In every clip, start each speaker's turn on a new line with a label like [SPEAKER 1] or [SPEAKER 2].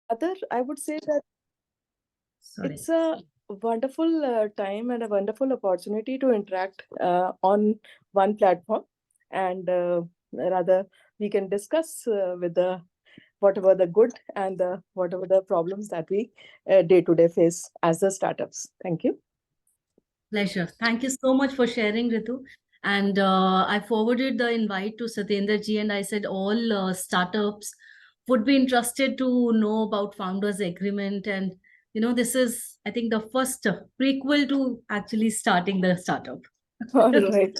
[SPEAKER 1] Rather, I would say that
[SPEAKER 2] Sorry.
[SPEAKER 1] it's a wonderful time and a wonderful opportunity to interact on one platform, and rather we can discuss with the whatever the good and the whatever the problems that we day to day face as the startups. Thank you.
[SPEAKER 2] Pleasure. Thank you so much for sharing, Ritu. And I forwarded the invite to Satyendra ji, and I said all startups would be interested to know about founders agreement. And this is, I think, the first prequel to actually starting the startup.
[SPEAKER 1] All right.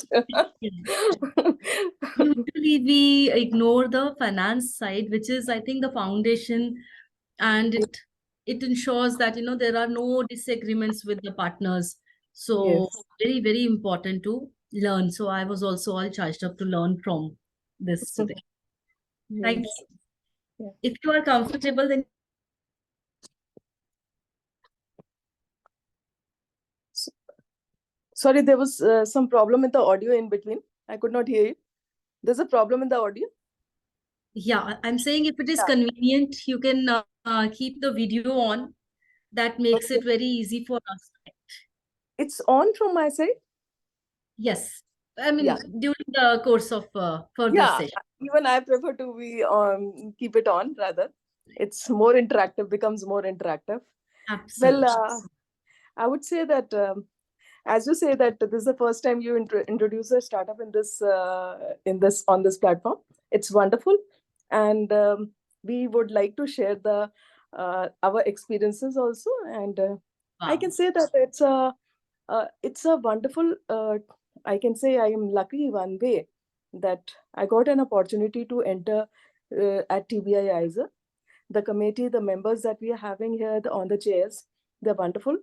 [SPEAKER 2] Usually we ignore the finance side, which is, I think, the foundation, and it ensures that there are no disagreements with the partners. So
[SPEAKER 1] Yes.
[SPEAKER 2] very, very important to learn. So I was also all charged up to learn from this today. Thank
[SPEAKER 1] Yes.
[SPEAKER 2] you.
[SPEAKER 1] Yeah.
[SPEAKER 2] If you are comfortable, then
[SPEAKER 1] Sorry, there was some problem with the audio in between. I could not hear you. There's a problem in the audio.
[SPEAKER 2] yeah, I'm saying if it is
[SPEAKER 1] Yeah.
[SPEAKER 2] convenient, you can keep the video on. That makes
[SPEAKER 1] Okay.
[SPEAKER 2] it very easy for us.
[SPEAKER 1] It's on from my side.
[SPEAKER 2] Yes. I
[SPEAKER 1] Yeah.
[SPEAKER 2] mean, during the course of further
[SPEAKER 1] Yeah.
[SPEAKER 2] session.
[SPEAKER 1] Even I prefer to be keep it on rather. It's more interactive, becomes more interactive. Well,
[SPEAKER 2] Absolutely.
[SPEAKER 1] I would say that as you say that this is the first time you introduce a startup in this on this platform. It's wonderful, and we would like to share the our experiences also. And I
[SPEAKER 2] Wow.
[SPEAKER 1] can say that it's a wonderful. I can say I am lucky one way that I got an opportunity to enter at TBI ISA. The committee, the members that we are having here on the chairs, they're wonderful.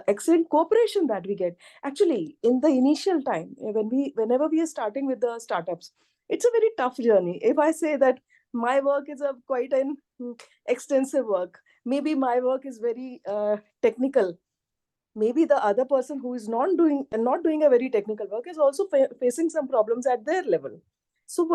[SPEAKER 1] Excellent cooperation that we get. Actually, in the initial time, whenever we are starting with the startups, it's a very tough journey. If I say that my work is a quite an extensive work, maybe my work is very technical. Maybe the other person who is not doing a very technical work is also facing some problems at their level. So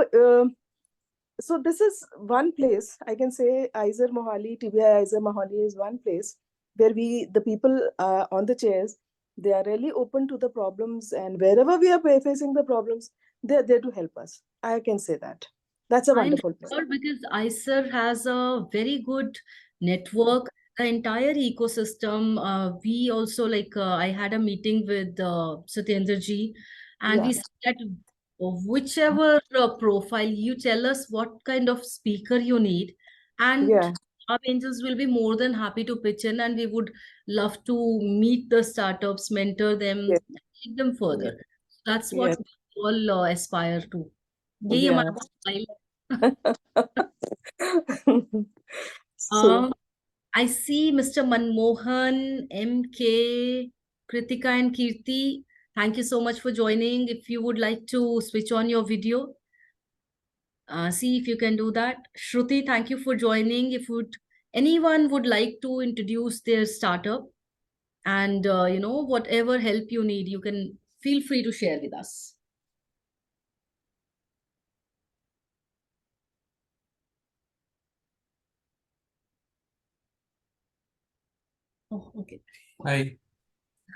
[SPEAKER 1] so this is one place I can say Iser Mohali, TBI Iser Mohali is one place where the people on the chairs, they are really open to the problems, and wherever we are facing the problems, they're there to help us. I can say that. That's a
[SPEAKER 2] I'm
[SPEAKER 1] wonderful place.
[SPEAKER 2] sure because ICER has a very good network, the entire ecosystem. We also I had a meeting with Satyendra ji, and
[SPEAKER 1] Yeah,
[SPEAKER 2] we said that whichever profile you tell us what kind of speaker you need, and
[SPEAKER 1] yeah,
[SPEAKER 2] our angels will be more than happy to pitch in, and we would love to meet the startups, mentor them,
[SPEAKER 1] yeah,
[SPEAKER 2] take them
[SPEAKER 1] yeah,
[SPEAKER 2] further. That's what
[SPEAKER 1] yeah,
[SPEAKER 2] we all aspire to. यही
[SPEAKER 1] yeah.
[SPEAKER 2] हमारा profile.
[SPEAKER 1] So
[SPEAKER 2] I see Mr. Manmohan, MK, Kritika, and Kirti. Thank you so much for joining. If you would like to switch on your video, see if you can do that. Shruti, thank you for joining. If anyone would like to introduce their startup and whatever help you need, you can feel free to share with us. Oh, okay.
[SPEAKER 3] Hi.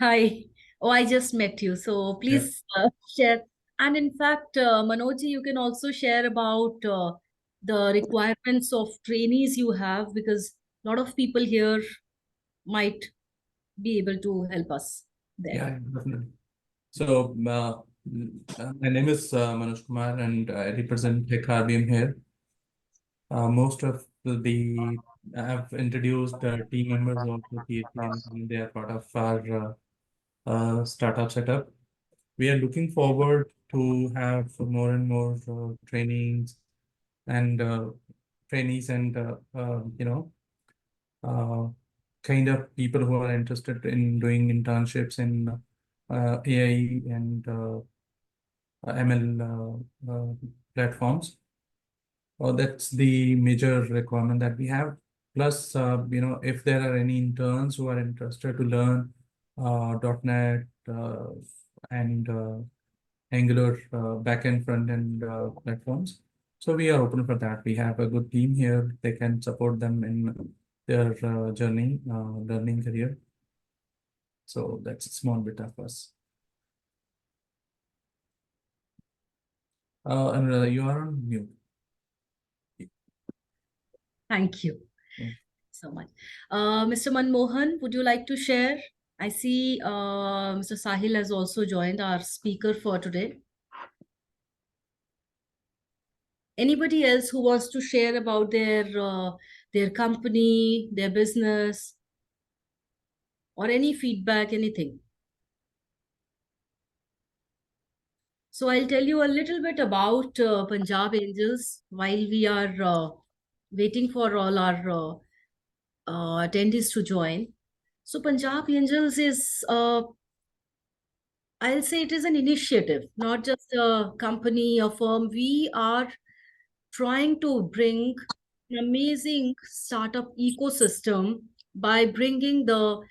[SPEAKER 2] Hi. Oh, I just met you. So
[SPEAKER 3] Yeah.
[SPEAKER 2] please share. And in fact, Manoj, you can also share about the requirements of trainees you have because a lot of people here might be able to help us there.
[SPEAKER 3] Yeah, definitely. So, my name is Manoj Kumar, and I represent Tech RBM here. Most of I have introduced team members also here, and they are part of our startup setup. We are looking forward to have more and more trainings and trainees and uh, kind of people who are interested in doing internships in AI and ML platforms. That's the major requirement that we have. Plus, if there are any interns who are interested to learn .NET and Angular backend, front-end platforms, so we are open for that. We have a good team here. They can support them in their journey, learning career. So that's a small bit of us. And you are on mute.
[SPEAKER 2] Thank you
[SPEAKER 3] Yeah.
[SPEAKER 2] so much. Mr. Manmohan, would you like to share? I see Mr. Sahil has also joined our speaker for today. Anybody else who wants to share about their company, their business, or any feedback, anything? So I'll tell you a little bit about Punjab Angels while we are waiting for all our attendees to join. So Punjab Angels is, I'll say it is an initiative, not just a company, a firm. We are trying to bring an amazing startup ecosystem by bringing the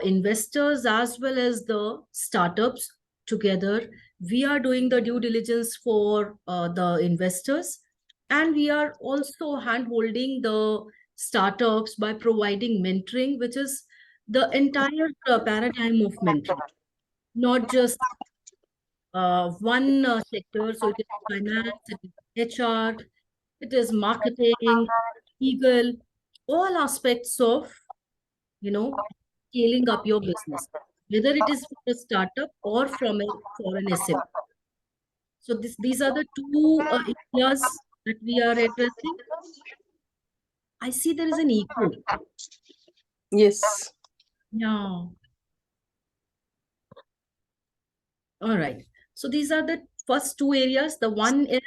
[SPEAKER 2] investors as well as the startups together. We are doing the due diligence for the investors, and we are also hand-holding the startups by providing mentoring, which is the entire paradigm of mentoring, not just one sector. So it is finance, it is HR, it is marketing, legal, all aspects of, scaling up your business, whether it is for a startup or for an SME. So these are the two areas that we are addressing. I see there is an echo.
[SPEAKER 1] Yes.
[SPEAKER 2] Yeah. All right. So these are the first two areas. The one is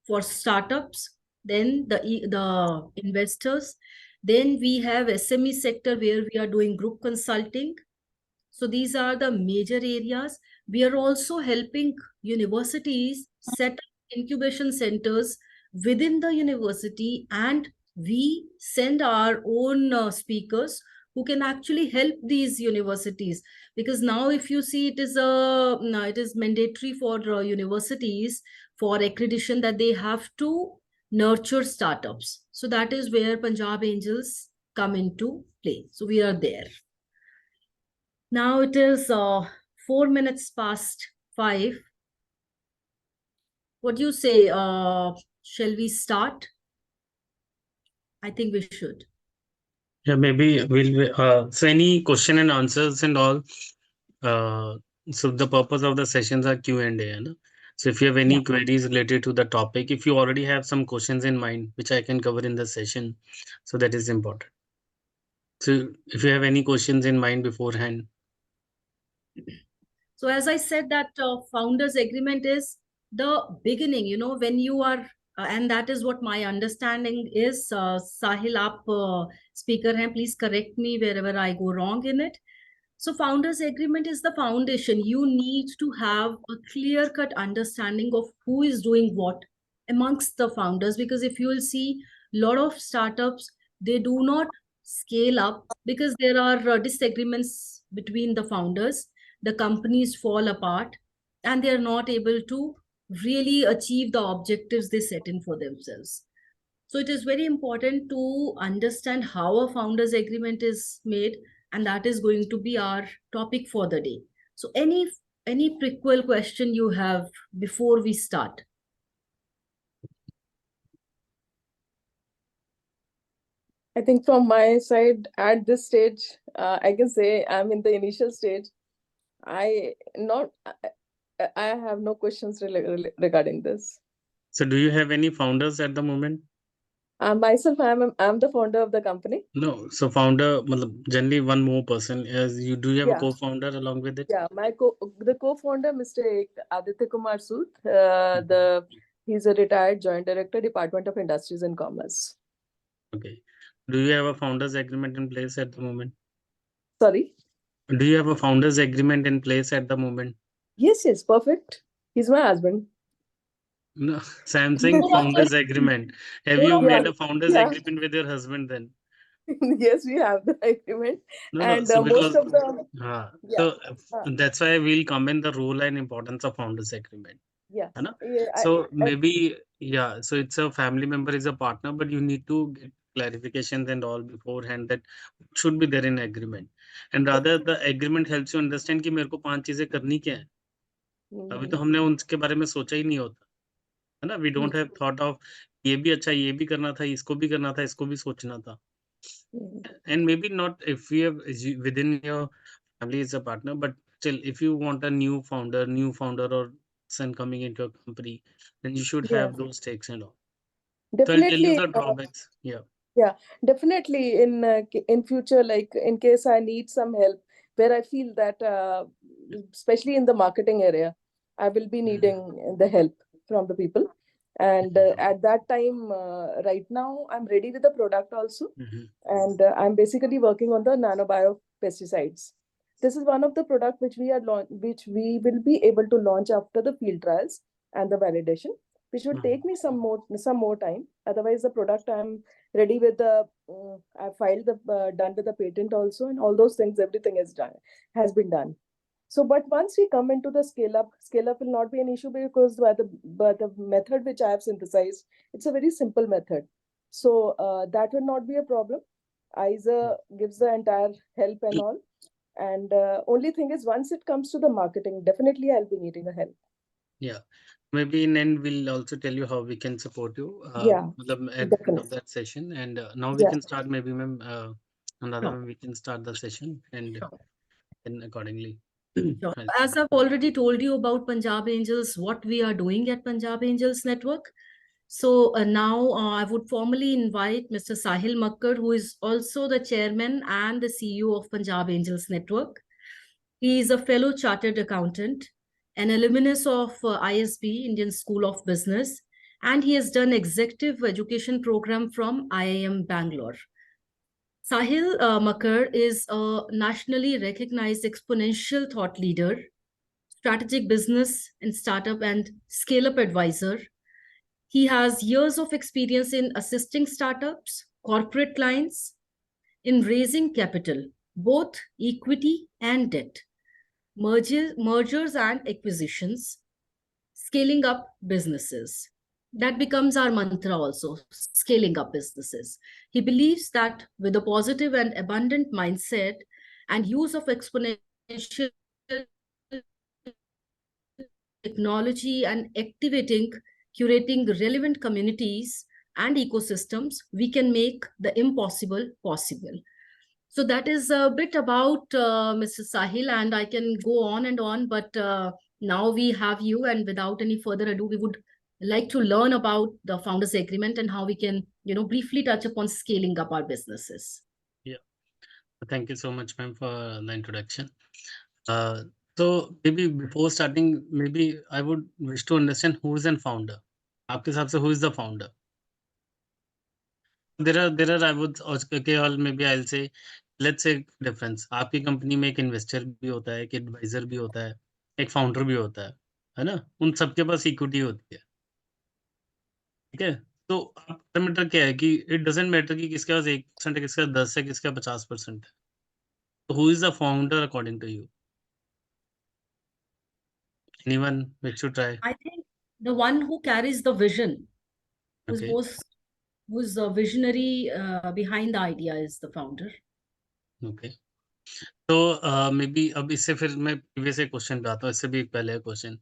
[SPEAKER 2] for startups, then the investors. Then we have SME sector where we are doing group consulting. So these are the major areas. We are also helping universities set up incubation centers within the university, and we send our own speakers who can actually help these universities. Because now if you see, it is mandatory for universities for accreditation that they have to nurture startups. So that is where Punjab Angels come into play. So we are there. Now it is 4 minutes past 5. What do you say? Shall we start? I think we should.
[SPEAKER 4] Yeah, maybe so any question and answers and all. So the purpose of the sessions are Q&A. No? So if you have any queries related to the topic, if you already have some questions in mind, which I can cover in the session, so that is important. So if you have any questions in mind beforehand.
[SPEAKER 2] So as I said, that founders agreement is the beginning, when you are, and that is what my understanding is. Sahil, aap speaker hain, please correct me wherever I go wrong in it. So founders agreement is the foundation. You need to have a clear-cut understanding of who is doing what amongst the founders, because if you will see a lot of startups, they do not scale up because there are disagreements between the founders. The companies fall apart and they're not able to really achieve the objectives they set in for themselves. So it is very important to understand how a founders agreement is made, and that is going to be our topic for the day. So any prequel question you have before we start?
[SPEAKER 1] I think from my side at this stage, I can say I'm in the initial stage. I have no questions regarding this.
[SPEAKER 4] So do you have any founders at the moment?
[SPEAKER 1] Myself, I'm the founder of the company.
[SPEAKER 4] No. So founder, generally one more person. Do you have a
[SPEAKER 1] Yeah.
[SPEAKER 4] co-founder along with it?
[SPEAKER 1] Yeah, the co-founder, Mr. Aditya Kumar Sood, he's a retired joint director, Department of Industries and Commerce.
[SPEAKER 4] Okay. Do you have a founders agreement in place at the moment?
[SPEAKER 1] Sorry?
[SPEAKER 4] Do you have a founders agreement in place at the moment?
[SPEAKER 1] Yes, perfect. He's my husband.
[SPEAKER 4] No, so I'm saying founders agreement. Have you made a founders agreement with your husband then?
[SPEAKER 1] Yes, we have the agreement.
[SPEAKER 4] No,
[SPEAKER 1] and
[SPEAKER 4] so
[SPEAKER 1] most of the
[SPEAKER 4] so that's why we'll comment the role and importance of founders agreement.
[SPEAKER 1] Yeah.
[SPEAKER 4] So maybe so it's a family member is a partner, but you need to get clarifications and all beforehand that should be there in agreement, and rather the agreement helps you understand कि मेरे को 5 चीजें करनी क्या है। अभी तो हमने उनके बारे में सोचा ही नहीं होता, है ना? We don't have thought of ये भी अच्छा, ये भी करना था, इसको भी करना था, इसको भी सोचना था। And maybe not if we have within your family is a partner, but still if you want a new founder or son coming into your company, then you should
[SPEAKER 1] Yeah,
[SPEAKER 4] have those stakes and all. So I'll tell you
[SPEAKER 1] definitely.
[SPEAKER 4] the drawbacks. Yeah.
[SPEAKER 1] Yeah, definitely. In future, like in case I need some help, where I feel that, especially in the marketing area, I will be needing the help from the people. And at that time, right now, I'm ready with the product also, and I'm basically working on the nanobio pesticides. This is one of the product which which we will be able to launch after the field trials and the validation, which will take me some more time. Otherwise, the product I'm ready with the I filed the done with the patent also, and all those things, everything is done, has been done. So, but once we come into the scale up will not be an issue, because by the method which I have synthesized, it's a very simple method. So that will not be a problem. ISA gives the entire help and all. And only thing is, once it comes to the marketing, definitely I'll be needing a help.
[SPEAKER 4] Yeah. Maybe in end we'll also tell you how we can support you
[SPEAKER 1] Yeah,
[SPEAKER 4] at the end of
[SPEAKER 1] definitely.
[SPEAKER 4] that session. And now we
[SPEAKER 1] Yeah.
[SPEAKER 4] can start, maybe ma'am, another
[SPEAKER 2] Sure.
[SPEAKER 4] way we can start the session, and
[SPEAKER 2] Sure.
[SPEAKER 4] then accordingly.
[SPEAKER 2] Sure. As I've already told you about Punjab Angels, what we are doing at Punjab Angels Network. So now I would formally invite Mr. Sahil Makkar, who is also the chairman and the CEO of Punjab Angels Network. He is a fellow chartered accountant, an alumnus of ISB, Indian School of Business, and he has done executive education program from IIM Bangalore. Sahil Makkar is a nationally recognized exponential thought leader, strategic business and startup and scale-up advisor. He has years of experience in assisting startups, corporate clients, in raising capital, both equity and debt, mergers and acquisitions, scaling up businesses. That becomes our mantra also, scaling up businesses. He believes that with a positive and abundant mindset and use of exponential technology and activating, curating relevant communities and ecosystems, we can make the impossible possible. So that is a bit about Mr. Sahil, and I can go on and on, but now we have you, and without any further ado, we would like to learn about the Founders Agreement and how we can, briefly touch upon scaling up our businesses.
[SPEAKER 4] Yeah. Thank you so much, ma'am, for the introduction. So maybe before starting, maybe I would wish to understand who is a founder. आपके हिसाब से who is the founder? There are I would okay, or maybe I'll say, let's say difference. आपकी company में एक investor भी होता है, एक एडवाइजर भी होता है, एक फाउंडर भी होता है ना? उन सबके पास इक्विटी होती है, ठीक है? तो आप मैटर क्या है कि इट डजंट मैटर कि किसके पास 1% है, किसके पास 10 है, किसके पास 50% है। तो who is the founder according to you? Anyone wish to try?
[SPEAKER 2] I think the one who carries the vision, who's
[SPEAKER 4] Okay.
[SPEAKER 2] most, who's a visionary behind the idea, is the founder.
[SPEAKER 4] Okay. तो may B अब इससे फिर मैं previous एक question पे आता हूँ, इससे भी एक पहले क्वेश्चन।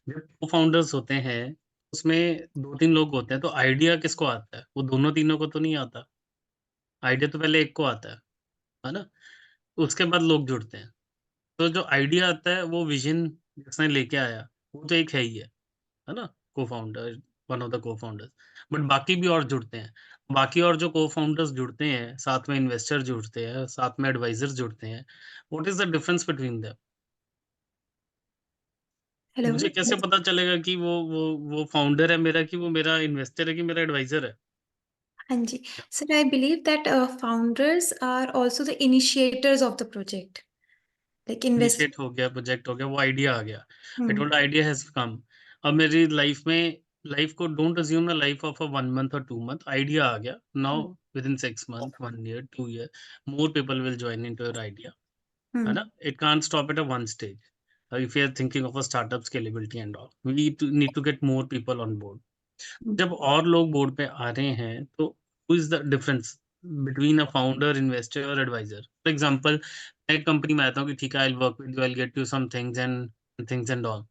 [SPEAKER 4] जब को फाउंडर्स होते हैं, उसमें 2-3 लोग होते हैं, तो आइडिया किसको आता है? वो दोनों तीनों को तो नहीं आता। आइडिया तो पहले एक को आता है ना? उसके बाद लोग जुड़ते हैं। तो जो आइडिया आता है वो विज़न जिसने लेके आया, वो तो एक है ही है ना? Co-founder, one of the co-founders. But बाकी भी और जुड़ते हैं। बाकी और जो को-फाउंडर्स जुड़ते हैं, साथ में इन्वेस्टर जुड़ते हैं, साथ में एडवाइज़र्स जुड़ते हैं, what is the difference between them?
[SPEAKER 5] Hello.
[SPEAKER 4] मुझे कैसे पता चलेगा कि वो फाउंडर है मेरा, कि वो मेरा इन्वेस्टर है, कि मेरा एडवाइज़र है?
[SPEAKER 5] हाँ जी, sir I believe that founders are also the initiators of the project, like invest.
[SPEAKER 4] Initiate हो गया, प्रोजेक्ट हो गया, वो आइडिया आ गया। I told idea has come. अब मेरी लाइफ को don't assume the life of a 1 month और 2 मंथ, आइडिया आ गया। Now within 6 month, 1 year, 2 year, more people will join into your idea, है ना? It can't stop at a one stage. If you are thinking of a startup scalability and all, we need to get more people on board. जब और लोग board पे आ रहे हैं, तो who is the difference between a founder, investor or advisor? For example, एक company में आता हूँ कि ठीक है, I'll work with you, I'll get you some things and all.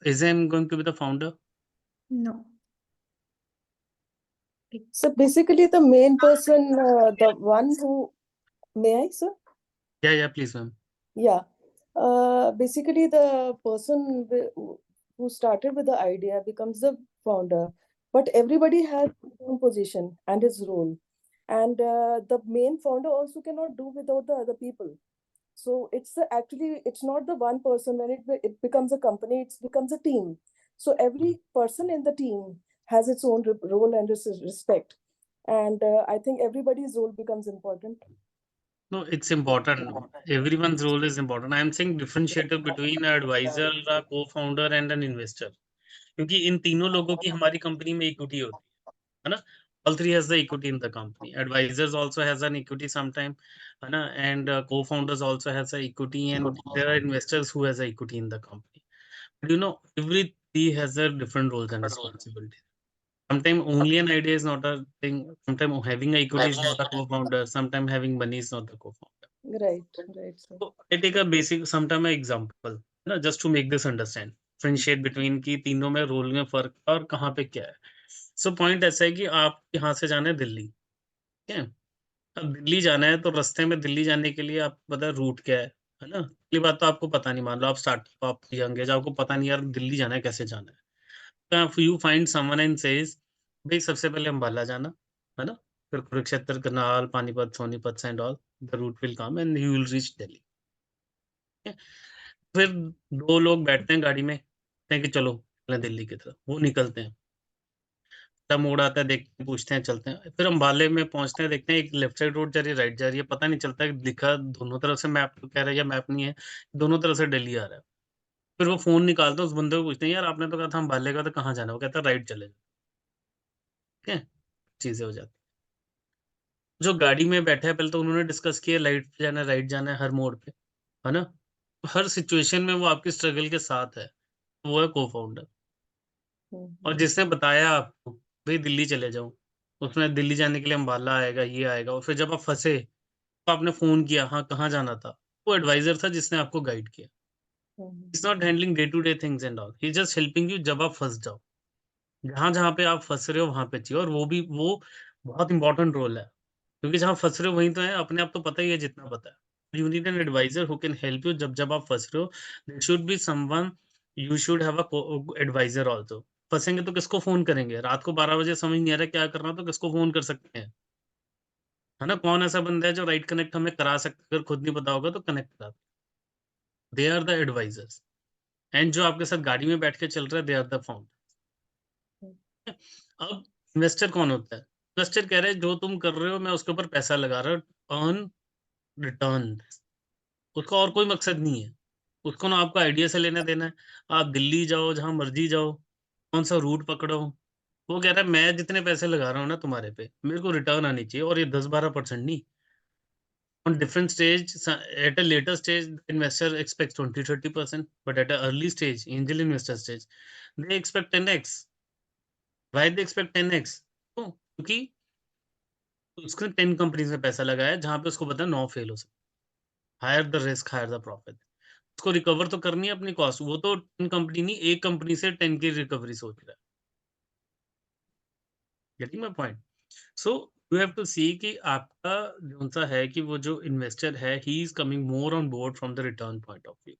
[SPEAKER 4] Is I'm going to be the founder?
[SPEAKER 5] No.
[SPEAKER 1] So basically, the main person, the one who, may I, sir?
[SPEAKER 4] Yeah, please, ma'am.
[SPEAKER 1] Yeah. Basically, the person who started with the idea becomes the founder, but everybody has his own position and his role. And the main founder also cannot do without the other people. So actually, it's not the one person. When it becomes a company, it becomes a team. So every person in the team has its own role and respect. And I think everybody's role becomes important.
[SPEAKER 4] No, it's important. Everyone's role is important. I am saying differentiator between an advisor, a co-founder and an investor. क्योंकि इन तीनों लोगों की हमारी company में equity होती है ना? All three has the equity in the company. Advisors also has an equity sometime, है ना? And co-founders also has a equity, and there are investors who has a equity in the company. But you know, every three has their different roles and responsibilities. Sometimes only an idea is not a thing. Sometimes having a equity is not a co-founder. Sometimes having money is not the co-founder.
[SPEAKER 1] Right, right, sir.
[SPEAKER 4] So I take a basic, sometime example, ना, just to make this understand. Differentiate between कि तीनों में role में फर्क और कहाँ पे क्या है. So पॉइंट ऐसा है कि आप यहाँ से जाना है दिल्ली, ठीक है? अब दिल्ली जाना है तो रास्ते में दिल्ली जाने के लिए आपको पता है रूट क्या है ना? पहली बात तो आपको पता नहीं, मान लो आप स्टार्टअप, आप यंग एज, आपको पता नहीं यार दिल्ली जाना है, कैसे जाना है? तो you find someone and says भाई सबसे पहले अम्बाला जाना, है ना? फिर Kurukshetra, Karnal, Panipat, Sonipat and all, the route will come and you will reach Delhi. फिर दो लोग बैठते हैं गाड़ी में, कहते हैं कि चलो चलें दिल्ली की तरफ. वो निकलते हैं, तब मोड़ आता है, देखते हैं, पूछते हैं, चलते हैं. फिर अम्बाले में पहुंचते हैं, देखते हैं एक लेफ्ट साइड रोड जा रही है, राइट जा रही है, पता नहीं चलता है, लिखा दोनों तरफ से मैप तो कह रहा है या मैप नहीं है, दोनों तरफ से दिल्ली आ रहा है. फिर वो फोन निकालते हैं, उस बंदे को पूछते हैं यार आपने तो कहा था अम्बाले का, तो कहाँ जाना? वो कहता है राइट चले जाओ. ठीक है, चीजें हो जाती. जो गाड़ी में बैठे हैं, पहले तो उन्होंने डिस्कस किया लाइट पे जाना है, राइट जाना है, हर मोड़ पे, है ना? हर सिचुएशन में वो आपकी स्ट्रगल के साथ है, वो है को फाउंडर. और जिसने बताया आपको भाई दिल्ली चले जाओ, उसने दिल्ली जाने के लिए अम्बाला आएगा, ये आएगा, और फिर जब आप फंसे तो आपने फोन किया, हाँ कहाँ जाना था, वो एडवाइजर था जिसने आपको गाइड किया. It's not handling day to day things and all, he just helping you जब आप फंस जाओ. जहां जहां पे आप फंस रहे हो वहां पे चाहिए, और वो बहुत इंपॉर्टेंट रोल है, क्योंकि जहां फंस रहे हो वहीं तो है, अपने आप तो पता ही है जितना पता है. You need an advisor who can help you जब जब आप फंस रहे हो. There should be someone, you should have a advisor also. फंसेंगे तो किसको फोन करेंगे? रात को 12 बजे समझ नहीं आ रहा क्या करना, तो किसको फोन कर सकते हैं? है ना? कौन ऐसा बंदा है जो राइट कनेक्ट हमें करा सकता है? अगर खुद नहीं पता होगा तो कनेक्ट करा. They are the advisors. एंड जो आपके साथ गाड़ी में बैठ के चल रहा है, दे आर द फाउंडर. अब इन्वेस्टर कौन होता है? इन्वेस्टर कह रहे हैं जो तुम कर रहे हो मैं उसके ऊपर पैसा लगा रहा हूँ, अर्न रिटर्न. उसका और कोई मकसद नहीं है. उसको ना आपका आइडिया से लेना देना है. आप दिल्ली जाओ, जहां मर्जी जाओ, कौन सा रूट पकड़ो, वो कह रहा है मैं जितने पैसे लगा रहा हूँ ना तुम्हारे पे, मेरे को रिटर्न आनी चाहिए, और ये 10-12% नहीं. On different stage, at a later stage, the investor expects 20-30%, but at an early stage, angel investor stage, they expect 10x. Why they expect 10x? तो क्योंकि उसने 10 कंपनीज में पैसा लगाया जहां पे उसको पता है 9 फेल हो सकते. Higher the risk, higher the profit. उसको रिकवर तो करनी है अपनी कॉस्ट. वो तो 10 कंपनी नहीं, एक कंपनी से 10 की रिकवरी सोच रहा है. Getting my point? So you have to see कि आपका जो सा है कि वो जो इन्वेस्टर है, he is coming more on board from the return point of view.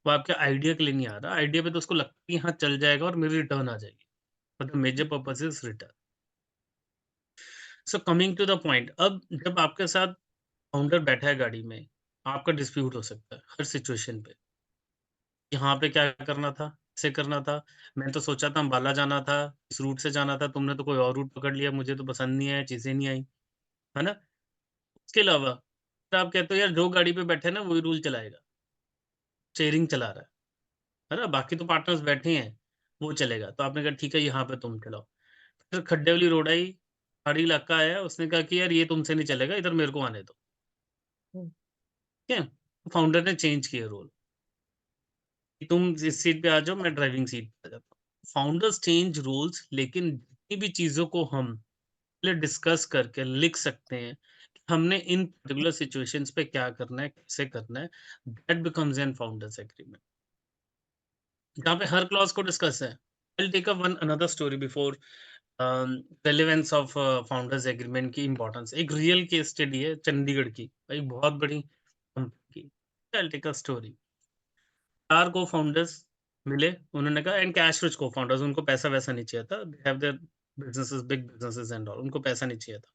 [SPEAKER 4] वो आपके आइडिया के लिए नहीं आ रहा. आइडिया पे तो उसको लगता है कि हाँ चल जाएगा और मेरी रिटर्न आ जाएगी, but the major purpose is return. So coming to the point, अब जब आपके साथ फाउंडर बैठा है गाड़ी में, आपका डिस्प्यूट हो सकता है हर सिचुएशन पे. यहाँ पे क्या करना था, कैसे करना था, मैं तो सोचा था अम्बाला जाना था, इस रूट से जाना था, तुमने तो कोई और रूट पकड़ लिया, मुझे तो पसंद नहीं आया, चीजें नहीं आई, है ना? उसके अलावा तो आप कहते हो यार जो गाड़ी पे बैठे ना वही रूल चलाएगा, स्टीयरिंग चला रहा है ना? बाकी तो पार्टनर्स बैठे हैं, वो चलेगा. तो आपने कहा ठीक है यहाँ पे तुम चलाओ. फिर खड्डे वाली रोड आई, पहाड़ी इलाका आया, उसने कहा कि यार ये तुमसे नहीं चलेगा, इधर मेरे को आने दो. ठीक है, फाउंडर ने चेंज किया रोल कि तुम इस सीट पे आ जाओ, मैं ड्राइविंग सीट पे आ जाता हूँ. फाउंडर्स चेंज रोल्स, लेकिन जितनी भी चीजों को हम डिस्कस करके लिख सकते हैं कि हमने इन पर्टिकुलर सिचुएशंस पे क्या करना है, कैसे करना है, that becomes an founders agreement, जहाँ पे हर क्लॉज को डिस्कस है। I take up one another story before relevance of founders agreement की इंपॉर्टेंस। एक रियल केस स्टडी है चंडीगढ़ की, एक बहुत बड़ी कंपनी की। I take a story. 4 co-founders मिले, उन्होंने कहा एंड कैश रिच को-फाउंडर्स, उनको पैसा वैसा नहीं चाहिए था, they have their businesses, big businesses and all, उनको पैसा नहीं चाहिए था।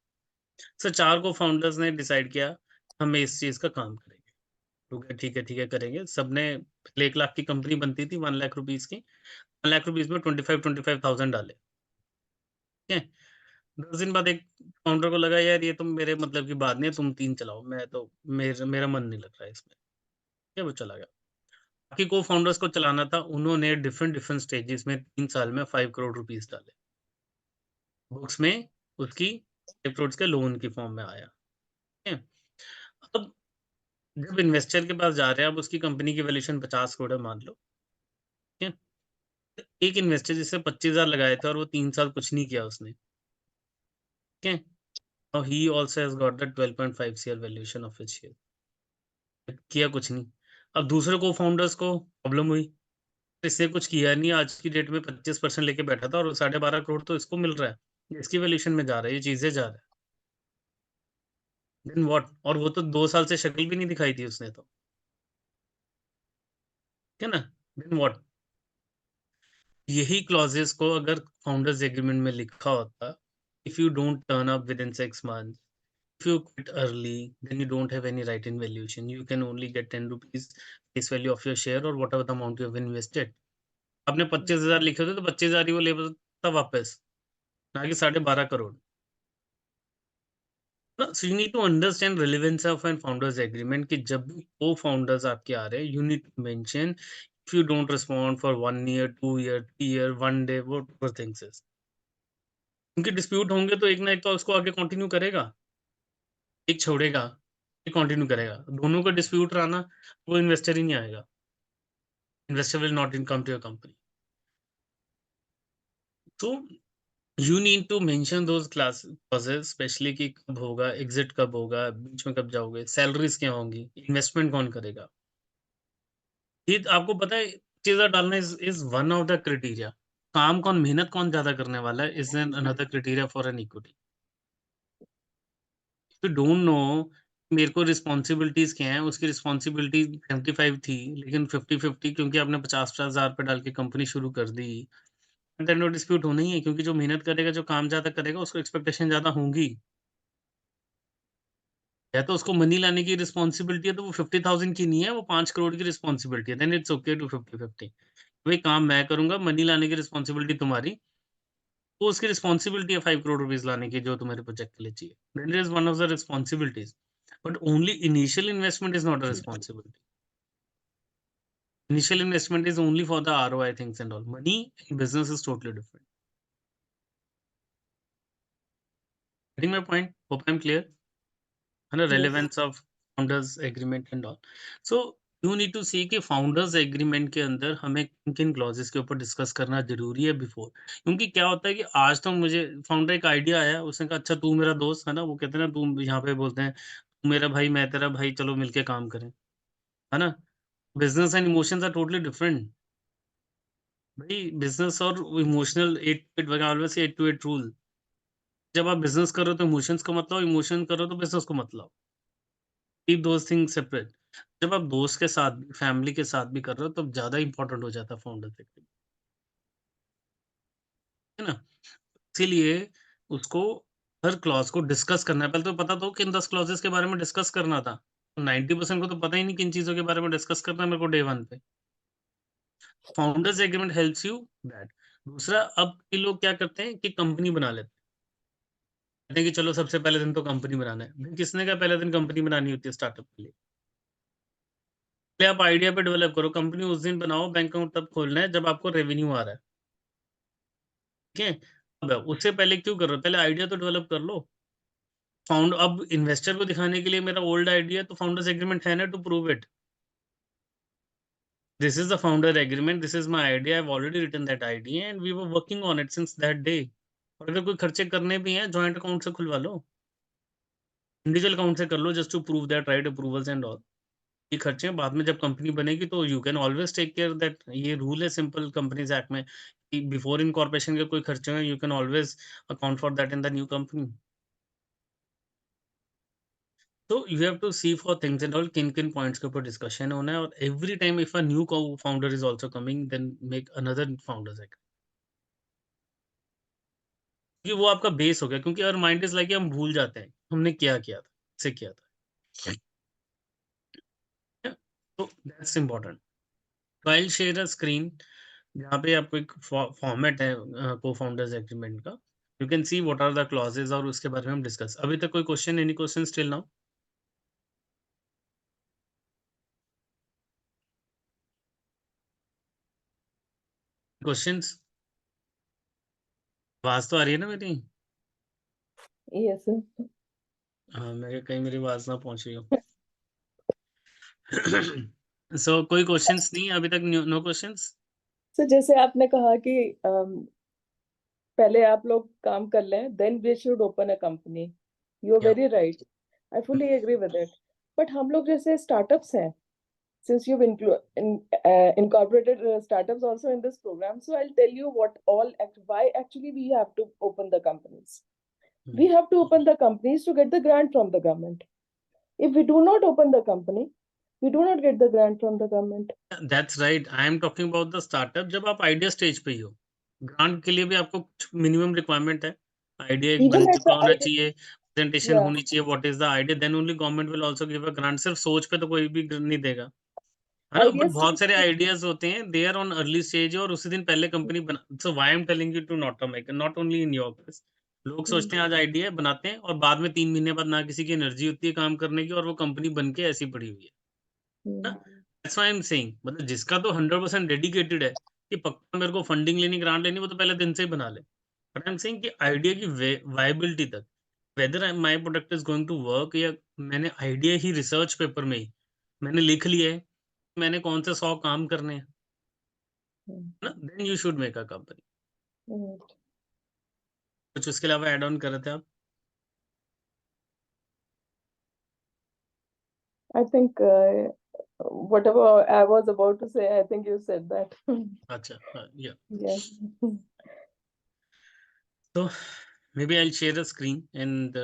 [SPEAKER 4] सो 4 को-फाउंडर्स ने डिसाइड किया, हम इस चीज़ का काम करेंगे। ठीक है, करेंगे। सबने पहले 1 लाख की कंपनी बनती थी, 1 लाख रुपीज़ की। 1 लाख रुपीज़ में 25,000 डाले, ठीक है? 10 दिन बाद एक फाउंडर को लगा यार ये तो मेरे मतलब की बात नहीं है, तुम 3 चलाओ, मैं तो मेरा मन नहीं लग रहा है इसमें, ठीक है? वो चला गया। बाकी को-फाउंडर्स को चलाना था, उन्होंने डिफरेंट स्टेजेस में 3 साल में 5 करोड़ रुपीज़ डाले। बुक्स में उसकी 5 करोड़ के लोन की फॉर्म में आया, ठीक है? अब जब इन्वेस्टर के पास जा रहे हैं, अब उसकी कंपनी की वैल्यूएशन 50 करोड़ है मान लो, ठीक है? एक इन्वेस्टर जिससे 25,000 लगाए थे और वो 3 साल कुछ नहीं किया उसने, ठीक है? Now he also has got the 12.5 CR valuation of his share, किया कुछ नहीं। अब दूसरे को-फाउंडर्स को प्रॉब्लम हुई, इसने कुछ किया नहीं, आज की डेट में 25% लेके बैठा था और 12.5 करोड़ तो इसको मिल रहा है, ये इसकी वैल्यूएशन में जा रहा है, ये चीज़ें जा रहा है। Then what? और वो तो 2 साल से शक्ल भी नहीं दिखाई थी उसने तो, ठीक है ना? Then what? यही क्लॉज़ेज़ को अगर फाउंडर्स एग्रीमेंट में लिखा होता, if you don't turn up within 6 months, if you quit early, then you don't have any right in valuation. You can only get 10 rupees face value of your share or whatever the amount you have invested. आपने 25,000 लिखे थे तो 25,000 ही वो ले सकता वापस, ना कि 12.5 crore. So you need to understand relevance of an founders agreement कि जब भी co-founders आपके आ रहे हैं, you need to mention if you don't respond for 1 year, 2 year, 3 year, 1 day, whatever things is. उनके डिस्प्यूट होंगे तो एक ना एक तो उसको आगे कंटिन्यू करेगा, एक छोड़ेगा, एक कंटिन्यू करेगा। दोनों का डिस्प्यूट रहा ना, वो इन्वेस्टर ही नहीं आएगा। Investor will not come to your company. So you need to mention those clauses, specially कि कब होगा, एग्जिट कब होगा, बीच में कब जाओगे, सैलरीज क्या होंगी, इन्वेस्टमेंट कौन करेगा। ये आपको पता है, चीज़ें डालना is one of the criteria. काम कौन, मेहनत कौन ज्यादा करने वाला है, is an another criteria for an equity. You don't know मेरे को रिस्पॉन्सिबिलिटीज क्या है, उसकी रिस्पॉन्सिबिलिटी 75 थी, लेकिन 50-50 क्योंकि आपने 50-50 हजार पे डाल के कंपनी शुरू कर दी, देन नो डिस्प्यूट होना ही है, क्योंकि जो मेहनत करेगा, जो काम ज्यादा करेगा, उसको एक्सपेक्टेशन ज्यादा होंगी। या तो उसको मनी लाने की रिस्पॉन्सिबिलिटी है तो वो 50,000 की नहीं है, वो 5 करोड़ की रिस्पॉन्सिबिलिटी है, देन इट्स ओके टू 50-50। भाई काम मैं करूंगा, मनी लाने की रिस्पॉन्सिबिलिटी तुम्हारी, तो उसकी रिस्पॉन्सिबिलिटी है 5 करोड़ रुपीज लाने की, जो तुम्हारे प्रोजेक्ट के लिए चाहिए, then it is one of the responsibilities, but only initial investment is not a responsibility. Initial investment is only for the ROI things and all. Money in business is totally different. Getting my point? Hope I'm clear. And the
[SPEAKER 1] Yes.
[SPEAKER 4] relevance of founders agreement and all. So you need to see कि founders agreement के अंदर हमें किन किन clauses के ऊपर discuss करना जरूरी है बिफोर, क्योंकि क्या होता है कि आज तो मुझे फाउंडर एक आइडिया आया, उसने कहा अच्छा तू मेरा दोस्त है ना, वो कहते हैं ना, तू यहाँ पे बोलते हैं तू मेरा भाई मैं तेरा भाई, चलो मिलके काम करें, है ना। Business and emotions are totally different भाई। बिजनेस और emotional 8 to 8 always 8 to 8 rule. जब आप बिजनेस कर रहे हो तो इमोशंस को मत लाओ, इमोशन कर रहे हो तो बिजनेस को मत लाओ, कीप दोस थिंग्स सेपरेट। जब आप दोस्त के साथ, फैमिली के साथ भी कर रहे हो तब ज्यादा इंपॉर्टेंट हो जाता है फाउंडर सेक्टर, है ना। इसीलिए उसको हर क्लॉज को डिस्कस करना है। पहले तो पता तो किन 10 क्लॉजेस के बारे में डिस्कस करना था, 90% को तो पता ही नहीं किन चीजों के बारे में डिस्कस करना है मेरे को डे 1 पे। Founders agreement helps you that. दूसरा, अब ये लोग क्या करते हैं कि कंपनी बना लेते हैं, कहते हैं कि चलो सबसे पहले दिन तो कंपनी बनाना है। भाई किसने कहा पहले दिन कंपनी बनानी होती है स्टार्टअप के लिए? पहले आप आइडिया पे डेवलप करो, कंपनी उस दिन बनाओ, बैंक अकाउंट तब खोलना है जब आपको रेवेन्यू आ रहा है, ठीक है। अब उससे पहले क्यों कर रहे हो, पहले आइडिया तो डेवलप कर लो। फाउंड अब इन्वेस्टर को दिखाने के लिए मेरा ओल्ड आइडिया, तो फाउंडर्स एग्रीमेंट है ना to prove it. This is the founder agreement, this is my idea, I have already written that idea and we were working on it since that day. और अगर कोई खर्चे करने भी हैं जॉइंट अकाउंट से खुलवा लो, इंडिविजुअल अकाउंट से कर लो, just to prove that right approvals and all. ये खर्चे हैं, बाद में जब कंपनी बनेगी तो you can always take care that. ये रूल है सिंपल कंपनीज एक्ट में कि बिफोर इनकॉर्पोरेशन के कोई खर्चे हैं, you can always account for that in the new company. तो you have to see for things and all, किन किन पॉइंट्स के ऊपर डिस्कशन होना है, और every time if a new founder is also coming then make another founders act, क्योंकि वो आपका बेस हो गया। क्योंकि और माइंड इज लाइक हम भूल जाते हैं हमने क्या किया था, से किया था। Yeah? तो दैट्स इम्पोर्टेंट। तो आई शेयर अ स्क्रीन जहाँ पे आपको एक फॉर्मेट है को फाउंडर्स एग्रीमेंट का, you can see what are the clauses, और उसके बारे में हम डिस्कस। अभी तक कोई question, any question still now? Questions? आवाज तो आ रही है ना मेरी?
[SPEAKER 1] Yes, sir.
[SPEAKER 4] हाँ, मैं कहीं मेरी आवाज ना पहुंच रही हो। सो कोई क्वेश्चंस नहीं अभी तक? Know questions?
[SPEAKER 1] So जैसे आपने कहा कि पहले आप लोग काम कर लें, then we should open a company. You are
[SPEAKER 4] या
[SPEAKER 1] very right, I fully agree with it. But हम लोग जैसे स्टार्टअप्स हैं, since you've incorporated startups also in this program, so I'll tell you why actually we have to open the companies. We have to open the companies to get the grant from the government. If we do not open the company, we do not get the grant from the government.
[SPEAKER 4] That's right, I am talking about the startup जब आप idea stage पे ही हो। Grant के लिए भी आपको कुछ minimum requirement है, आइडिया एक
[SPEAKER 1] Even
[SPEAKER 4] बन
[SPEAKER 1] at
[SPEAKER 4] चुका
[SPEAKER 1] the
[SPEAKER 4] होना
[SPEAKER 1] idea,
[SPEAKER 4] चाहिए, प्रेजेंटेशन
[SPEAKER 1] yeah,
[SPEAKER 4] होनी चाहिए, what is the idea, then only government will also give a grant. सिर्फ सोच पे तो कोई भी नहीं देगा, है ना? बट
[SPEAKER 1] idea
[SPEAKER 4] बहुत सारे
[SPEAKER 1] stage,
[SPEAKER 4] आइडियाज होते हैं, they are on early stage, और उसी दिन पहले कंपनी बना। So why I am telling you to not make, not only in your case. लोग सोचते हैं आज आइडिया बनाते हैं और बाद में 3 महीने बाद ना किसी की एनर्जी होती है काम करने की, और वो कंपनी बन के ऐसी पड़ी हुई है ना। That's why I am saying, मतलब जिसका तो 100% डेडिकेटेड है कि पक्का मेरे को फंडिंग लेनी, ग्रांट लेनी, वो तो पहले दिन से ही बना ले। बट आई एम सेइंग कि आइडिया की वायबिलिटी तक, whether my product is going to work, या मैंने आइडिया ही रिसर्च पेपर में ही मैंने लिख लिया है मैंने कौन से 100 काम करने हैं ना, then you should make a company. कुछ उसके अलावा ऐड ऑन कर रहे थे आप?
[SPEAKER 1] I think whatever I was about to say, I think you said that.
[SPEAKER 4] अच्छा, या
[SPEAKER 1] Yes.
[SPEAKER 4] तो may be I share a screen and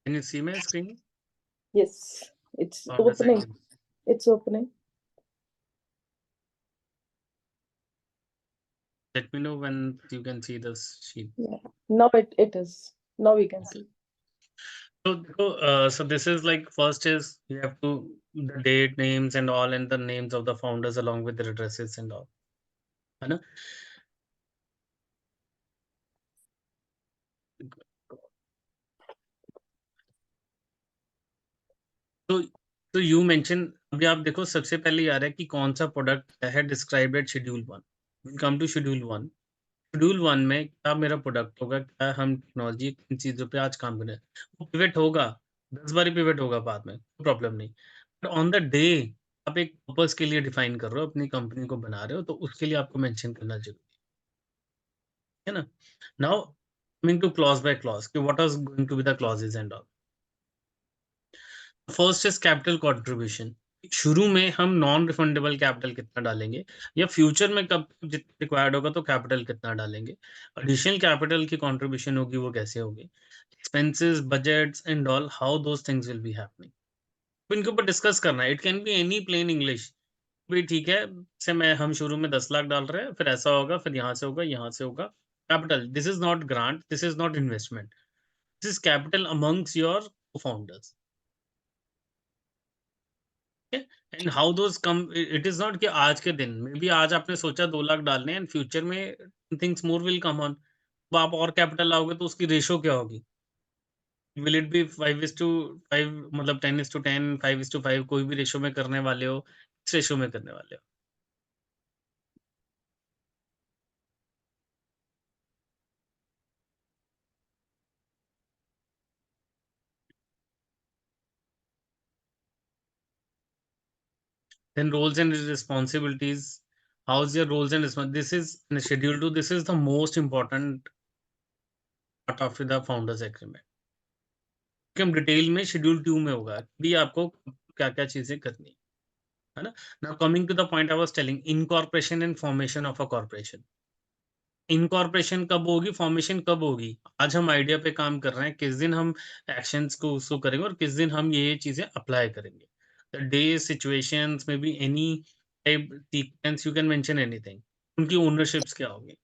[SPEAKER 4] can you see my screen?
[SPEAKER 1] Yes, it's
[SPEAKER 4] founders
[SPEAKER 1] opening.
[SPEAKER 4] Agreement,
[SPEAKER 1] It's opening.
[SPEAKER 4] let me know when you can see this sheet.
[SPEAKER 1] Yeah. Now it is. Now we can
[SPEAKER 4] Okay.
[SPEAKER 1] see.
[SPEAKER 4] So, so this is like first is you have to the date, names, and all, and the names of the founders along with their addresses and all. है ना? तो तो you mention, अभी आप देखो सबसे पहले ये आ रहा है कि कौन सा प्रोडक्ट है described at schedule 1। Will come to schedule 1। Schedule 1 में क्या मेरा प्रोडक्ट होगा, क्या हम टेक्नोलॉजी किन चीज़ों पे आज काम कर रहे हैं, वो पिवट होगा, 10 बार पिवट होगा बाद में, कोई प्रॉब्लम नहीं। बट ऑन द डे आप एक पर्पस के लिए डिफाइन कर रहे हो, अपनी कंपनी को बना रहे हो, तो उसके लिए आपको मेंशन करना जरूरी है ना। Now coming to clause by clause कि what are going to be the clauses and all. First is capital contribution. शुरू में हम नॉन रिफंडेबल कैपिटल कितना डालेंगे, या फ्यूचर में कब जितना रिक्वायर्ड होगा तो कैपिटल कितना डालेंगे, एडिशनल कैपिटल की कंट्रीब्यूशन होगी वो कैसे होगी, expenses, budgets and all, how those things will be happening. इनके ऊपर डिस्कस करना है। It can be any plain English भी ठीक है। जैसे मैं हम शुरू में 10 लाख डाल रहे हैं, फिर ऐसा होगा, फिर यहाँ से होगा, यहाँ से होगा। Capital, this is not grant, this is not investment, this is capital amongst your founders. And how those come, it is not कि आज के दिन में भी आज आपने सोचा 2 लाख डालने एंड फ्यूचर में things more will come on, तो आप और कैपिटल लाओगे तो उसकी रेशो क्या होगी? विल इट बी 5:5, मतलब 10:10, 5:5, कोई भी रेशो में करने वाले हो, किस रेशो में करने वाले हो? Then roles and responsibilities. How's your roles and responsibilities? This is in schedule 2. This is the most important part of the founders agreement. हम डिटेल में शेड्यूल 2 में होगा भी आपको क्या-क्या चीजें करनी है ना? Now coming to the point I was telling, incorporation and formation of a corporation. Incorporation कब होगी, फॉर्मेशन कब होगी? आज हम आइडिया पे काम कर रहे हैं, किस दिन हम एक्शंस को उसको करेंगे और किस दिन हम ये चीजें अप्लाई करेंगे। The day, situations, may be any type, sequence, you can mention anything. उनकी ओनरशिप्स क्या होगी?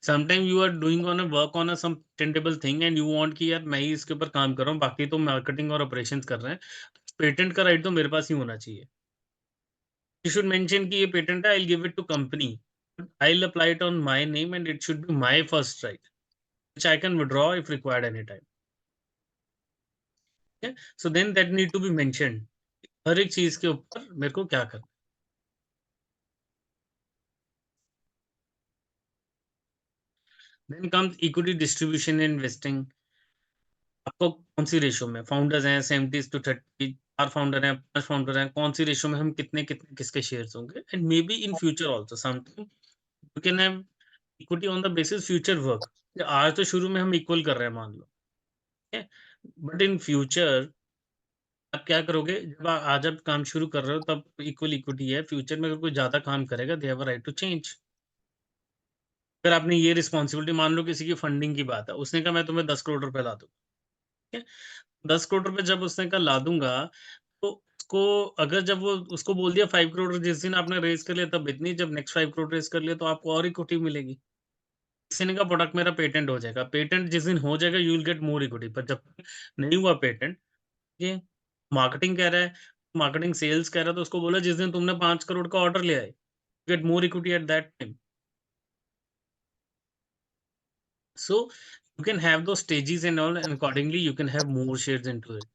[SPEAKER 4] Sometime you are doing on a work on a some patentable thing and you want कि यार मैं ही इसके ऊपर काम कर रहा हूँ, बाकी तो मार्केटिंग और ऑपरेशंस कर रहे हैं। पेटेंट का राइट तो मेरे पास ही होना चाहिए। You should mention कि ये पेटेंट है, I'll give it to company. I'll apply it on my name and it should be my first right, which I can withdraw if required anytime. Okay? So then that need to be mentioned. हर एक चीज के ऊपर मेरे को क्या करना। Then comes equity distribution and investing. आपको कौन सी रेशो में, फाउंडर्स हैं 70:30, 4 फाउंडर हैं, 5 फाउंडर हैं, कौन सी रेशो में हम कितने कितने किसके शेयर्स होंगे? And may be in future also sometime you can have equity on the basis future work. आज तो शुरू में हम इक्वल कर रहे हैं मान लो, ठीक है, बट इन फ्यूचर आप क्या करोगे? जब आज आप काम शुरू कर रहे हो तब इक्वल इक्विटी है, फ्यूचर में अगर कोई ज्यादा काम करेगा they have a right to change. अगर आपने ये रिस्पॉन्सिबिलिटी, मान लो किसी की फंडिंग की बात है, उसने कहा मैं तुम्हें 10 करोड़ रुपए ला दूंगा, ठीक है, 10 करोड़ रुपए जब उसने कहा ला दूंगा, तो उसको अगर जब वो उसको बोल दिया 5 करोड़ जिस दिन आपने रेज कर लिया तब इतनी, जब नेक्स्ट 5 करोड़ रेज कर लिया तो आपको और इक्विटी मिलेगी। किसी ने कहा प्रोडक्ट मेरा पेटेंट हो जाएगा, पेटेंट जिस दिन हो जाएगा you will get more equity, पर जब नहीं हुआ पेटेंट, ये मार्केटिंग कह रहा है, मार्केटिंग सेल्स कह रहा है, तो उसको बोला जिस दिन तुमने 5 करोड़ का ऑर्डर लिया है, get more equity at that time. So you can have those stages and all, and accordingly you can have more shares into it.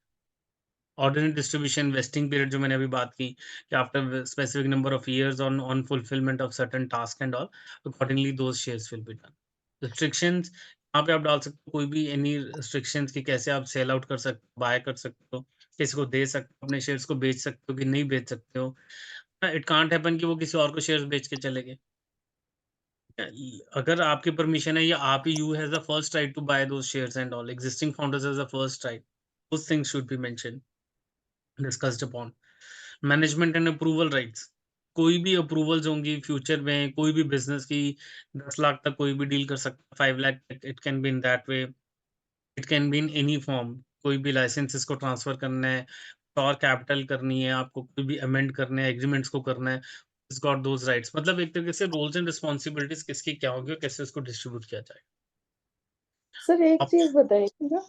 [SPEAKER 4] Ordinary distribution, vesting period जो मैंने अभी बात की कि after specific number of years on fulfillment of certain task and all, accordingly those shares will be done. Restrictions यहाँ पे आप डाल सकते हो कोई भी any restrictions कि कैसे आप सेल आउट कर सकते हो, बाय कर सकते हो, किसी को दे सकते हो, अपने शेयर्स को बेच सकते हो कि नहीं बेच सकते हो। इट कांट हैपन कि वो किसी और को शेयर्स बेच के चले गए। अगर आपकी परमिशन है या आप ही you has the first right to buy those shares and all, existing founders has the first right, those things should be mentioned, discussed upon. Management and approval rights, कोई भी अप्रूवल्स होंगी फ्यूचर में, कोई भी बिजनेस की 10 लाख तक कोई भी डील कर सकता है, 5 लाख तक, it can be in that way, it can be in any form. कोई भी लाइसेंसेस को ट्रांसफर करना है और कैपिटल करनी है आपको, कोई भी अमेंड करने हैं, एग्रीमेंट्स को करना है, इट्स गॉट दोज राइट्स। मतलब एक तरीके से रोल्स एंड रिस्पॉन्सिबिलिटीज किसकी क्या होगी और कैसे उसको डिस्ट्रीब्यूट किया जाए।
[SPEAKER 1] सर एक
[SPEAKER 4] अब
[SPEAKER 1] चीज बताइएगा,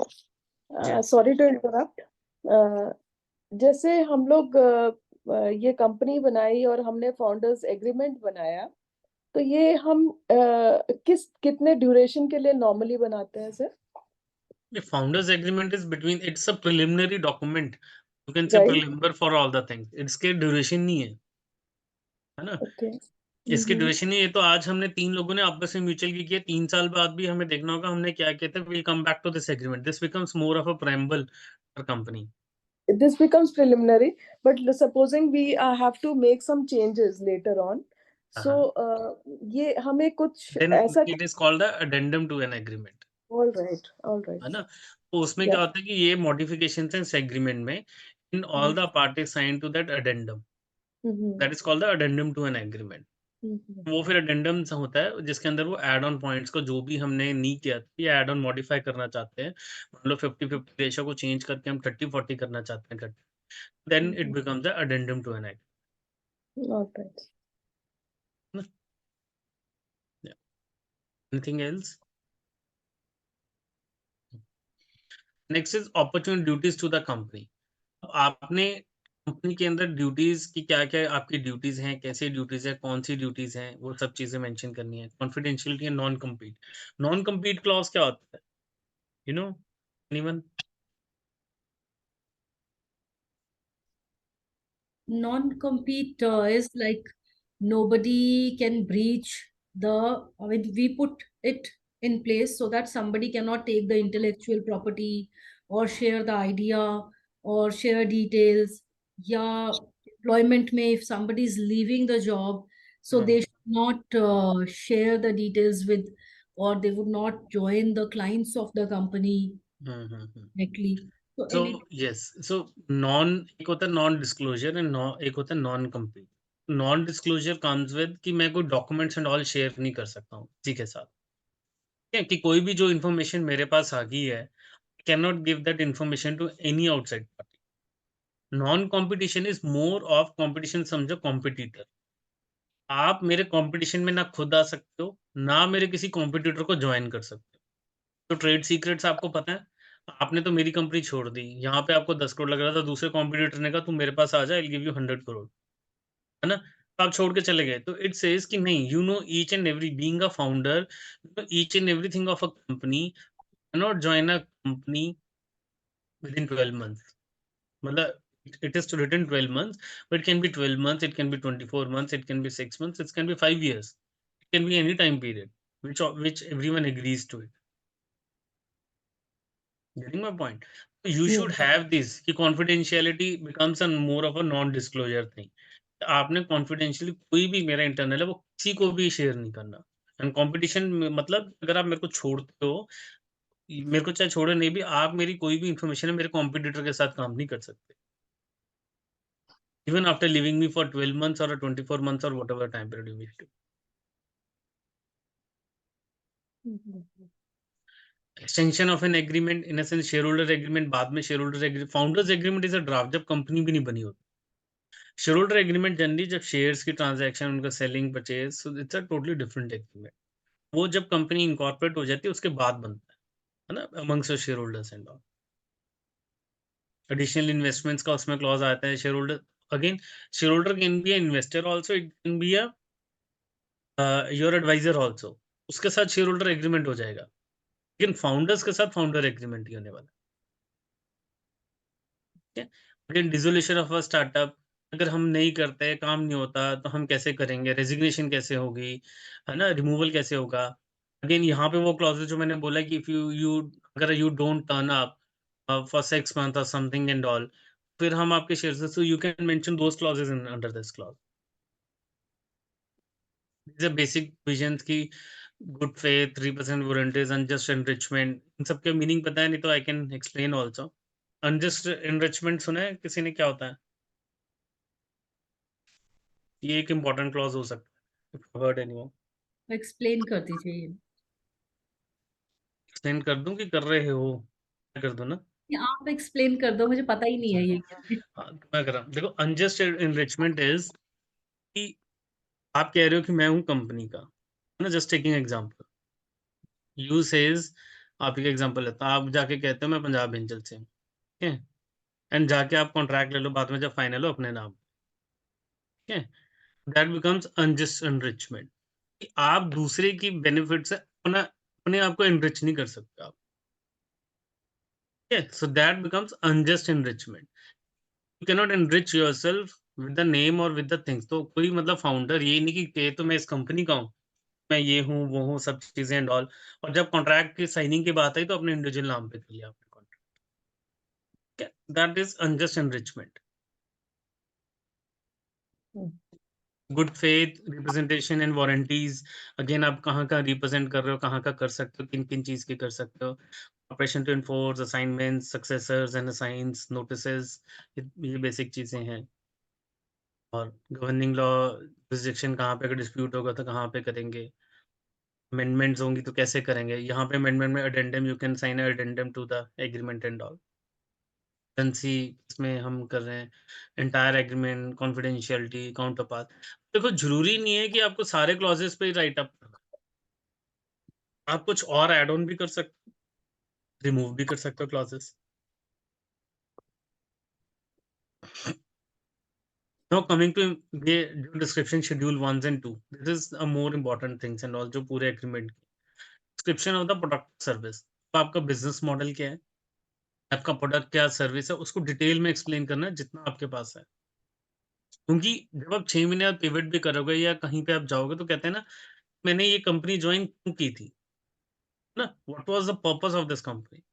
[SPEAKER 4] जी
[SPEAKER 1] सॉरी टू इंटरप्ट। जैसे हम लोग ये कंपनी बनाई और हमने फाउंडर्स एग्रीमेंट बनाया, तो ये हम कितने ड्यूरेशन के लिए नॉर्मली बनाते हैं sir?
[SPEAKER 4] the founders agreement is between, it's a preliminary document, you can say
[SPEAKER 1] right,
[SPEAKER 4] preliminary for all the things, इसके ड्यूरेशन नहीं है ना,
[SPEAKER 1] ओके।
[SPEAKER 4] इसकी ड्यूरेशन नहीं है। तो आज हमने 3 लोगों ने आपस में म्यूचुअल की किया, 3 साल बाद भी हमें देखना होगा हमने क्या किया था, will come back to this agreement, this becomes more of a preamble for company.
[SPEAKER 1] This becomes preliminary, but supposing we have to make some changes later on, so ये हमें कुछ
[SPEAKER 4] Then
[SPEAKER 1] ऐसा,
[SPEAKER 4] it is called the addendum to an agreement,
[SPEAKER 1] all right,
[SPEAKER 4] है ना।
[SPEAKER 1] sir.
[SPEAKER 4] तो उसमें क्या
[SPEAKER 1] Yeah.
[SPEAKER 4] होता है कि ये मॉडिफिकेशन है इस एग्रीमेंट में, in all the parties sign to that addendum,
[SPEAKER 1] Mm-hmm.
[SPEAKER 4] That is called the addendum to an agreement.
[SPEAKER 1] Mm-hmm.
[SPEAKER 4] वो फिर अडेंडम होता है जिसके अंदर वो एड ऑन पॉइंट्स को जो भी हमने नहीं किया था या एड ऑन मॉडिफाई करना चाहते हैं, मान लो 50-50 रेशो को चेंज करके हम 30-40 करना चाहते हैं, then it becomes the addendum to an
[SPEAKER 1] All right.
[SPEAKER 4] Agreement. Anything else? Next is opportunity duties to the company. आपने कंपनी के अंदर ड्यूटीज की क्या क्या आपकी ड्यूटीज हैं, कैसी ड्यूटीज है, कौन सी ड्यूटीज हैं, वो सब चीजें मेंशन करनी है। Confidentiality and non compete, non compete clause क्या होता है, you know anyone?
[SPEAKER 2] Non-compete is like nobody can breach the, I mean, we put it in place so that somebody cannot take the intellectual property or share the idea or share details, या employment में if somebody is leaving the job, so they should not share the details with, or they would not join the clients of the company directly. So
[SPEAKER 4] So
[SPEAKER 2] any
[SPEAKER 4] yes, so non एक होता है non disclosure and एक होता है non complete. Non disclosure comes with कि मैं कोई documents and all share नहीं कर सकता हूँ किसी के साथ. ठीक है, कि कोई भी जो इन्फॉर्मेशन मेरे पास आ गई है, can not give that information to any outside party. Non competition is more of competition, समझो कॉम्पिटिटर. आप मेरे कॉम्पिटिशन में ना खुद आ सकते हो, ना मेरे किसी कॉम्पिटिटर को ज्वाइन कर सकते हो. तो ट्रेड सीक्रेट्स आपको पता है. आपने तो मेरी कंपनी छोड़ दी, यहाँ पे आपको 10 करोड़ लग रहा था, दूसरे कॉम्पिटिटर ने कहा तू मेरे पास आ जा, I will give you 100 crore, है ना. तो आप छोड़ के चले गए. तो इट सेज कि नहीं, you know each and every, being a founder, you know each and everything of a company, can not join a company with in 12 months. मतलब it is written 12 months, but it can be 12 months, it can be 24 months, it can be 6 months, it can be 5 years, it can be any time period which everyone agrees to it. Getting my point? You should
[SPEAKER 1] Yes.
[SPEAKER 4] have this कि confidentiality becomes a more of a non-disclosure thing. आपने confidentially कोई भी मेरा internal है वो किसी को भी शेयर नहीं करना. एंड कंपटीशन मतलब अगर आप मेरे को छोड़ते हो, मेरे को चाहे छोड़े नहीं भी, आप मेरी कोई भी इंफॉर्मेशन है मेरे कॉम्पिटिटर के साथ काम नहीं कर सकते. Even after leaving me for 12 months or 24 months or whatever time period you wish to. Extension of an agreement, in a sense shareholder agreement, बाद में shareholder agreement, founders agreement is a draft जब company भी नहीं बनी होती. Shareholder agreement generally जब shares की transaction, उनका selling purchase, so it's a totally different agreement. वो जब कंपनी इनकॉर्पोरेट हो जाती है उसके बाद बनता है ना, amongst the shareholders and all. Additional investments का उसमें क्लॉज आता है. Shareholder again, shareholder can be a investor also, it can be a your advisor also. उसके साथ शेयरहोल्डर एग्रीमेंट हो जाएगा, लेकिन फाउंडर्स के साथ फाउंडर एग्रीमेंट ही होने वाला है. Again, dissolution of a startup, अगर हम नहीं करते, काम नहीं होता, तो हम कैसे करेंगे, रेजिग्नेशन कैसे होगी, है ना, रिमूवल कैसे होगा. अगेन यहाँ पे वो क्लॉजेस जो मैंने बोला कि इफ यू अगर you don't turn up for 6 months और समथिंग एंड ऑल, फिर हम आपके शेयर से, so you can mention those clauses in under this clause. these are basic vision की, good faith, 3% warranties, unjust enrichment, इन सब के मीनिंग पता है नहीं तो I can explain also. Unjust enrichment सुना है किसी ने, क्या होता है? ये एक इम्पोर्टेंट क्लॉज हो सकता है. Heard anyone?
[SPEAKER 2] एक्सप्लेन कर दीजिए.
[SPEAKER 4] एक्सप्लेन कर दूं कि कर रहे हो? कर दूं ना?
[SPEAKER 2] ये आप एक्सप्लेन कर दो, मुझे पता ही नहीं है ये.
[SPEAKER 4] हाँ, तो मैं कर रहा हूँ. देखो, अनजस्ट एनरिचमेंट इज कि आप कह रहे हो कि मैं हूँ कंपनी का, है ना. Just taking example, you says, आप एक एग्जांपल लेता हूं, आप जाके कहते हो मैं पंजाब एंजल से हूँ, ठीक है, एंड जाके आप कॉन्ट्रैक्ट ले लो बाद में जब फाइनल हो अपने नाम, ठीक है. That becomes unjust enrichment. आप दूसरे की बेनिफिट से अपना अपने आप को एनरिच नहीं कर सकते आप. So that becomes unjust enrichment. You cannot enrich yourself with the name or with the things. तो कोई मतलब फाउंडर ये नहीं कि ये तो मैं इस कंपनी का हूँ, मैं ये हूँ वो हूँ, सब चीजें एंड ऑल, और जब कॉन्ट्रैक्ट की साइनिंग की बात आई तो अपने इंडिविजुअल नाम पे कर लिया आपने contract. That is unjust enrichment. Good faith, representation and warranties, again आप कहाँ का रिप्रेजेंट कर रहे हो, कहाँ का कर सकते हो, किन किन चीज की कर सकते हो. Operation to enforce, assignments, successors and assigns, notices, ये बेसिक चीजें हैं. और गवर्निंग लॉ, जुरिसडिक्शन, कहाँ पे अगर डिस्प्यूट होगा तो कहाँ पे करेंगे. अमेंडमेंट्स होंगी तो कैसे करेंगे. यहाँ पे अमेंडमेंट में addendum, you can sign addendum to the agreement and all. Agency इसमें हम कर रहे हैं, entire agreement, confidentiality, counterpart. देखो, जरूरी नहीं है कि आपको सारे क्लॉजेस पे ही राइट अप करना. आप कुछ और एड ऑन भी कर सकते हो, रिमूव भी कर सकते हो क्लॉजेस. Now coming to ये जो description schedule 1 and 2, this is a more important things and all, जो पूरे एग्रीमेंट की description of the product service. तो आपका बिजनेस मॉडल क्या है, आपका प्रोडक्ट क्या सर्विस है, उसको डिटेल में एक्सप्लेन करना है जितना आपके पास है. क्योंकि जब आप 6 महीने बाद पिवट भी करोगे या कहीं पे आप जाओगे तो कहते हैं ना, मैंने ये कंपनी ज्वाइन क्यों की थी, ना, what was the purpose of this company.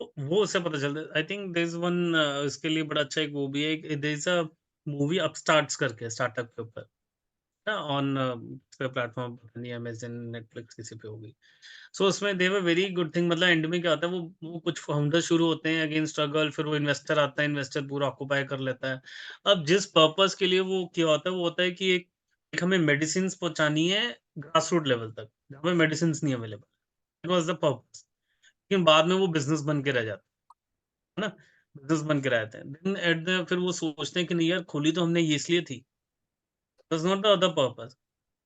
[SPEAKER 4] वो उससे पता चलता है। I think there is one इसके लिए बड़ा अच्छा एक वो भी है, there is a movie upstarts करके स्टार्टअप के ऊपर ना, ऑन प्लेटफॉर्म पता नहीं अमेज़न नेटफ्लिक्स किसी पे होगी। सो उसमें दे वर वेरी गुड थिंग, मतलब एंड में क्या होता है, वो कुछ फाउंडर शुरू होते हैं अगेन स्ट्रगल, फिर वो इन्वेस्टर आता है, इन्वेस्टर पूरा ऑक्यूपाई कर लेता है। अब जिस पर्पस के लिए वो किया होता है वो होता है कि एक हमें मेडिसिन पहुंचानी है ग्रास रूट लेवल तक, जहाँ पे मेडिसिन नहीं available, that was the purpose. लेकिन बाद में वो बिजनेस बन के रह जाता है ना, बिजनेस बन के रहते हैं, देन एट द फिर वो सोचते हैं कि नहीं यार, खोली तो हमने ये इसलिए थी, that's not the other purpose.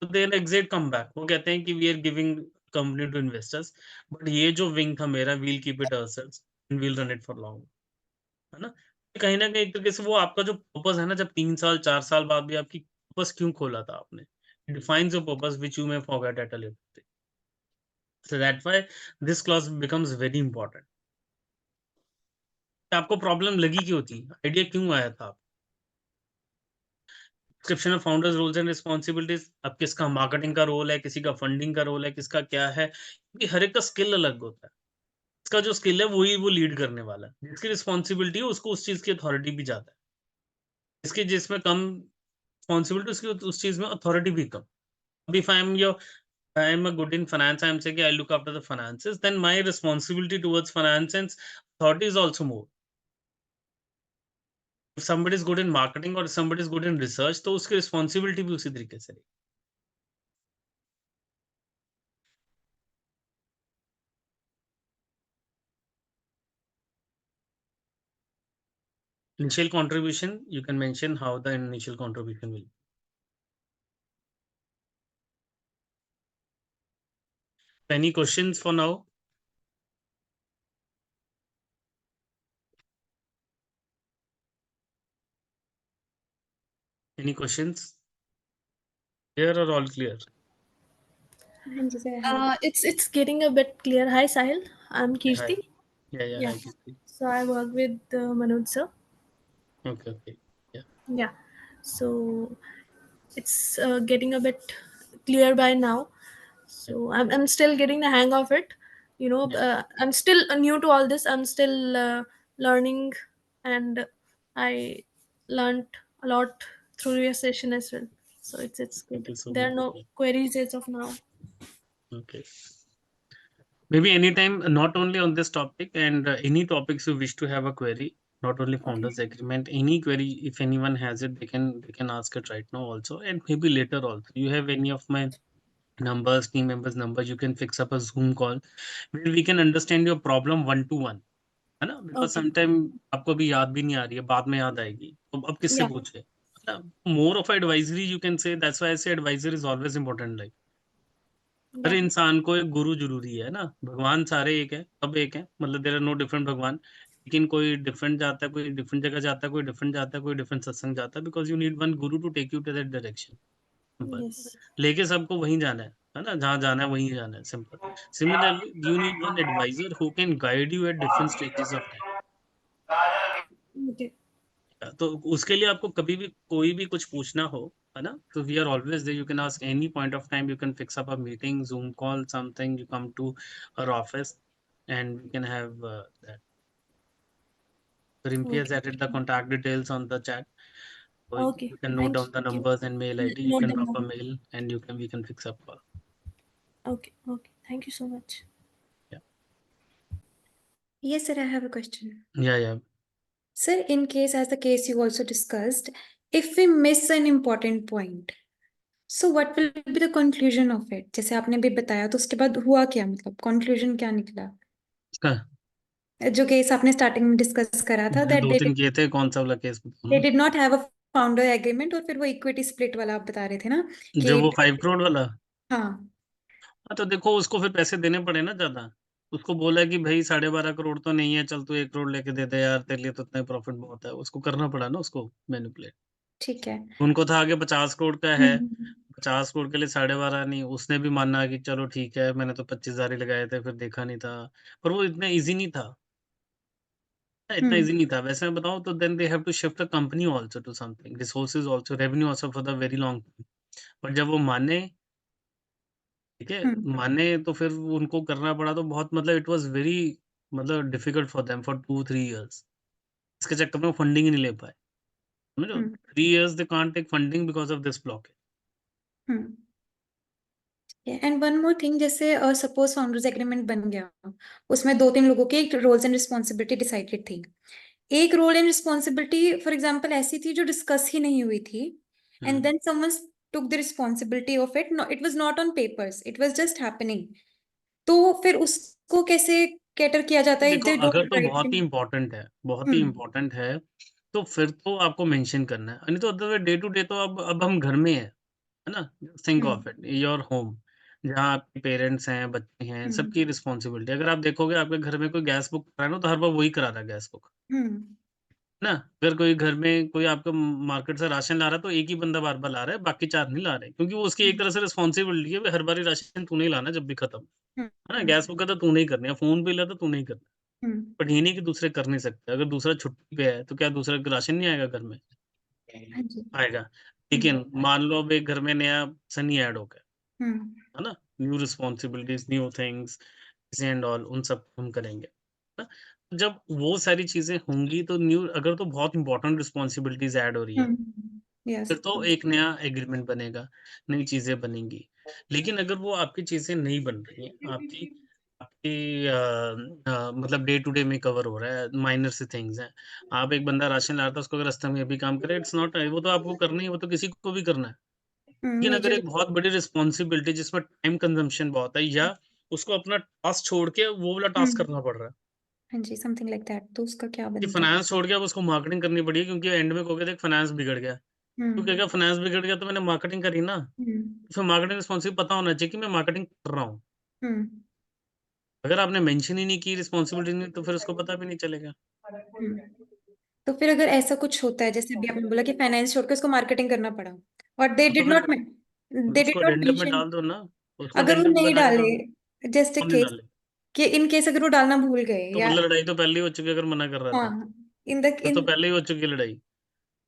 [SPEAKER 4] तो देन एग्जिट कम बैक, वो कहते हैं कि we are giving company to investors, but ये जो विंग था मेरा, we'll keep it ourselves and we'll run it for long, है ना? कहीं न कहीं एक तरीके से वो आपका जो पर्पस है ना, जब 3 साल 4 साल बाद भी आपकी पर्पस क्यों खोला था आपने, it defines your purpose which you may forget at a later stage. So that's why this clause becomes very important. आपको प्रॉब्लम लगी क्यों थी? आइडिया क्यों आया था? Description of founders roles and responsibilities, अब किसका मार्केटिंग का रोल है, किसी का फंडिंग का रोल है, किसका क्या है, क्योंकि हर एक का स्किल अलग होता है। इसका जो स्किल है वही वो लीड करने वाला है, जिसकी रिस्पांसिबिलिटी है उसको उस चीज की अथॉरिटी भी ज्यादा है, इसकी जिसमें कम रिस्पांसिबिलिटी उसकी उस चीज में अथॉरिटी भी कम। अब if I am a good in finance, I am say I look after the finances, then my responsibility towards finance and authority is also more. If somebody is good in marketing और somebody is good in research, तो उसकी responsibility भी उसी तरीके से रहेगी। Initial contribution, you can mention how the initial contribution will be. Any questions for now? Any questions? Clear or all clear?
[SPEAKER 6] It's getting a bit clear. Hi, Sahil. I'm
[SPEAKER 4] Yeah, hi.
[SPEAKER 6] Kirti.
[SPEAKER 4] Yeah,
[SPEAKER 6] Yeah.
[SPEAKER 4] hi, Kirti.
[SPEAKER 6] So I work with Manoj sir.
[SPEAKER 4] Okay. Yeah.
[SPEAKER 6] Yeah. So it's getting a bit clear by now. So I'm still getting the hang of it. I'm still new to all this. I'm still learning, and I learned a lot through your session as well. So it's
[SPEAKER 4] Thank
[SPEAKER 6] good.
[SPEAKER 4] you so
[SPEAKER 6] There
[SPEAKER 4] much.
[SPEAKER 6] are no queries as of now.
[SPEAKER 4] Okay. Maybe anytime, not only on this topic, and any topics you wish to have a query, not only founders agreement, any query, if anyone has it, they can ask it right now also, and maybe later also. You have any of my numbers, team members numbers, you can fix up a Zoom call where we can understand your problem one to one, है ना? Because
[SPEAKER 6] Okay.
[SPEAKER 4] Sometime आपको अभी याद भी नहीं आ रही है, बाद में याद आएगी, तो अब किससे
[SPEAKER 6] Yeah.
[SPEAKER 4] पूछे? More of advisory you can say, that's why I say advisor is always important. Like हर
[SPEAKER 6] Yeah.
[SPEAKER 4] इंसान को एक गुरु जरूरी है ना, भगवान सारे एक है, सब एक है, मतलब देयर आर नो डिफरेंट भगवान, लेकिन कोई डिफरेंट जाता है, कोई डिफरेंट जगह जाता है, कोई डिफरेंट जाता है, कोई डिफरेंट सत्संग जाता है, because you need one guru to take you to that direction. Simple.
[SPEAKER 6] Yes.
[SPEAKER 4] लेके सबको वहीं जाना है ना, जहाँ जाना है वहीं जाना है, simple. Similarly you need one advisor who can guide you at different stages of time.
[SPEAKER 6] Okay.
[SPEAKER 4] तो उसके लिए आपको कभी भी कोई भी कुछ पूछना हो, है ना, तो we are always there, you can ask any point of time, you can fix up a meeting, Zoom call, something, you come to our office and we can have that. Rimpi has
[SPEAKER 6] Okay.
[SPEAKER 4] added the contact details on the chat, so
[SPEAKER 6] Okay.
[SPEAKER 4] you can note
[SPEAKER 6] Thank
[SPEAKER 4] down the
[SPEAKER 6] you.
[SPEAKER 4] numbers and mail ID, you
[SPEAKER 6] Note
[SPEAKER 4] can
[SPEAKER 6] them
[SPEAKER 4] drop a
[SPEAKER 6] down.
[SPEAKER 4] mail and we can fix up call.
[SPEAKER 6] Okay. Okay. Thank you so much.
[SPEAKER 5] Yes, sir, I have a question.
[SPEAKER 4] Yeah.
[SPEAKER 5] Sir, in case, as the case you also discussed, if we miss an important point, so what will be the conclusion of it? जैसे आपने भी बताया, तो उसके बाद हुआ क्या, मतलब conclusion क्या निकला?
[SPEAKER 4] इसका
[SPEAKER 5] जो केस आपने स्टार्टिंग में डिस्कस करा था,
[SPEAKER 4] मैंने
[SPEAKER 5] that
[SPEAKER 4] दो तीन किए थे, कौन सा वाला केस बताऊं
[SPEAKER 5] they
[SPEAKER 4] ना?
[SPEAKER 5] did not have a founder agreement, और फिर वो इक्विटी स्प्लिट वाला आप बता रहे थे ना
[SPEAKER 4] जो वो
[SPEAKER 5] कि
[SPEAKER 4] 5 करोड़ वाला।
[SPEAKER 5] हाँ,
[SPEAKER 4] हाँ, तो देखो उसको फिर पैसे देने पड़े ना ज्यादा। उसको बोला कि भाई 12.5 करोड़ तो नहीं है, चल तू 1 करोड़ लेके दे दे यार, तेरे लिए तो इतना प्रॉफिट बहुत है, उसको करना पड़ा ना उसको मैनिपुलेट।
[SPEAKER 5] ठीक है।
[SPEAKER 4] उनको था आगे 50 करोड़ का है,
[SPEAKER 5] हम्म।
[SPEAKER 4] 50 करोड़ के लिए 12.5 नहीं, उसने भी माना कि चलो ठीक है, मैंने तो 25,000 ही लगाए थे, फिर देखा नहीं था। पर वो इतना ईजी नहीं था, इतना
[SPEAKER 5] हम्म।
[SPEAKER 4] ईजी नहीं था। वैसे मैं बताऊं तो then they have to shift the company also to something, resources also, revenue also for the very long time. पर जब वो माने, ठीक है,
[SPEAKER 5] हम्म।
[SPEAKER 4] माने तो फिर उनको करना पड़ा, तो बहुत मतलब इट वाज वेरी मतलब difficult for them for 2-3 years. इसके चक्कर में फंडिंग ही नहीं ले पाए, समझ लो. 3 years they can't take funding because of this blockage.
[SPEAKER 5] And one more thing, जैसे सपोज फाउंडर्स एग्रीमेंट बन गया, उसमें 2-3 लोगों के रोल्स एंड रिस्पॉन्सिबिलिटी डिसाइडेड थी. एक role and responsibility for example ऐसी थी जो डिस्कस ही नहीं हुई थी, and then someone took the responsibility of it. No, it was not on papers, it was just happening. तो फिर उसको कैसे कैटर किया जाता है if
[SPEAKER 4] देखो,
[SPEAKER 5] they
[SPEAKER 4] अगर
[SPEAKER 5] don't
[SPEAKER 4] तो
[SPEAKER 5] write
[SPEAKER 4] बहुत ही
[SPEAKER 5] in?
[SPEAKER 4] इम्पोर्टेंट है, बहुत ही इम्पोर्टेंट है, तो फिर तो आपको मेंशन करना है. नहीं तो अदरवाइज डे टू डे तो अब हम घर में है ना? Think of it, your home, जहाँ आपके पेरेंट्स हैं, बच्चे हैं, सबकी रिस्पॉन्सिबिलिटी. अगर आप देखोगे आपके घर में कोई गैस बुक करा है ना, तो हर बार वही करा रहा है गैस बुक, ना? अगर कोई घर में कोई आपका मार्केट से राशन ला रहा है, तो एक ही बंदा बार-बार ला रहा है, बाकी 4 नहीं ला रहे, क्योंकि वो उसकी एक तरह से रिस्पॉन्सिबिलिटी है, भई हर बारी राशन तूने ही लाना जब भी खत्म, है ना? गैस बुक का तो तूने ही करनी है, फ़ोन बिल है तो तूने ही करना है। बट ये नहीं कि दूसरे कर नहीं सकते, अगर दूसरा छुट्टी पे है, तो क्या दूसरा राशन नहीं आएगा घर में? आएगा। लेकिन मान लो अब एक घर में नया सन ही ऐड हो गया, है ना? New responsibilities, new things and all, उन सब हम करेंगे, है ना? जब वो सारी चीज़ें होंगी तो न्यू, अगर तो बहुत इम्पोर्टेंट रिस्पॉन्सिबिलिटीज़ ऐड हो रही है,
[SPEAKER 5] यस.
[SPEAKER 4] फिर तो एक नया एग्रीमेंट बनेगा, नई चीज़ें बनेंगी। लेकिन अगर वो आपकी चीज़ें नहीं बन रही हैं, आपकी आपकी मतलब डे टू डे में कवर हो रहा है, माइनर से थिंग्स हैं। आप एक बंदा राशन ला रहा था, उसको अगर रास्ते में ये भी काम करे, इट्स नॉट, वो तो आपको करना ही है, वो तो किसी को भी करना है। लेकिन अगर
[SPEAKER 5] मेजर.
[SPEAKER 4] एक बहुत बड़ी रिस्पॉन्सिबिलिटी जिसमें टाइम कंज़म्पशन बहुत है, या उसको अपना टास्क छोड़ के वो वाला टास्क करना पड़ रहा है,
[SPEAKER 5] हाँ जी, समथिंग लाइक दैट, तो उसका क्या
[SPEAKER 4] कि
[SPEAKER 5] बनता है?
[SPEAKER 4] फाइनेंस छोड़ के अब उसको मार्केटिंग करनी पड़ी है, क्योंकि एंड में कहोगे देख फाइनेंस बिगड़ गया। तो कहेगा फाइनेंस बिगड़ गया तो मैंने मार्केटिंग करी ना, फिर मार्केटिंग रिस्पॉन्सिबिलिटी पता होना चाहिए कि मैं मार्केटिंग कर रहा हूँ। अगर आपने मेंशन ही नहीं की रिस्पॉन्सिबिलिटी नहीं, तो फिर उसको पता भी नहीं चलेगा।
[SPEAKER 5] तो फिर अगर ऐसा कुछ होता है, जैसे अभी आपने बोला कि फाइनेंस छोड़ के उसको मार्केटिंग करना पड़ा, और दे
[SPEAKER 4] तो
[SPEAKER 5] डिड
[SPEAKER 4] फिर
[SPEAKER 5] नॉट दे डिड
[SPEAKER 4] उसको
[SPEAKER 5] नॉट
[SPEAKER 4] अडेंडम में
[SPEAKER 5] मेंशन,
[SPEAKER 4] डाल दो ना, उसको
[SPEAKER 5] अगर वो
[SPEAKER 4] अडेंडम
[SPEAKER 5] नहीं
[SPEAKER 4] बना के
[SPEAKER 5] डाले,
[SPEAKER 4] डाल दो।
[SPEAKER 5] जस्ट ए
[SPEAKER 4] कौन नहीं
[SPEAKER 5] केस,
[SPEAKER 4] डाले?
[SPEAKER 5] कि इन केस अगर वो डालना भूल गए
[SPEAKER 4] तो
[SPEAKER 5] या,
[SPEAKER 4] मतलब लड़ाई तो पहले ही हो चुकी है, अगर मना कर रहा था,
[SPEAKER 5] हाँ, इन द
[SPEAKER 4] फिर तो
[SPEAKER 5] इन,
[SPEAKER 4] पहले ही हो चुकी है लड़ाई।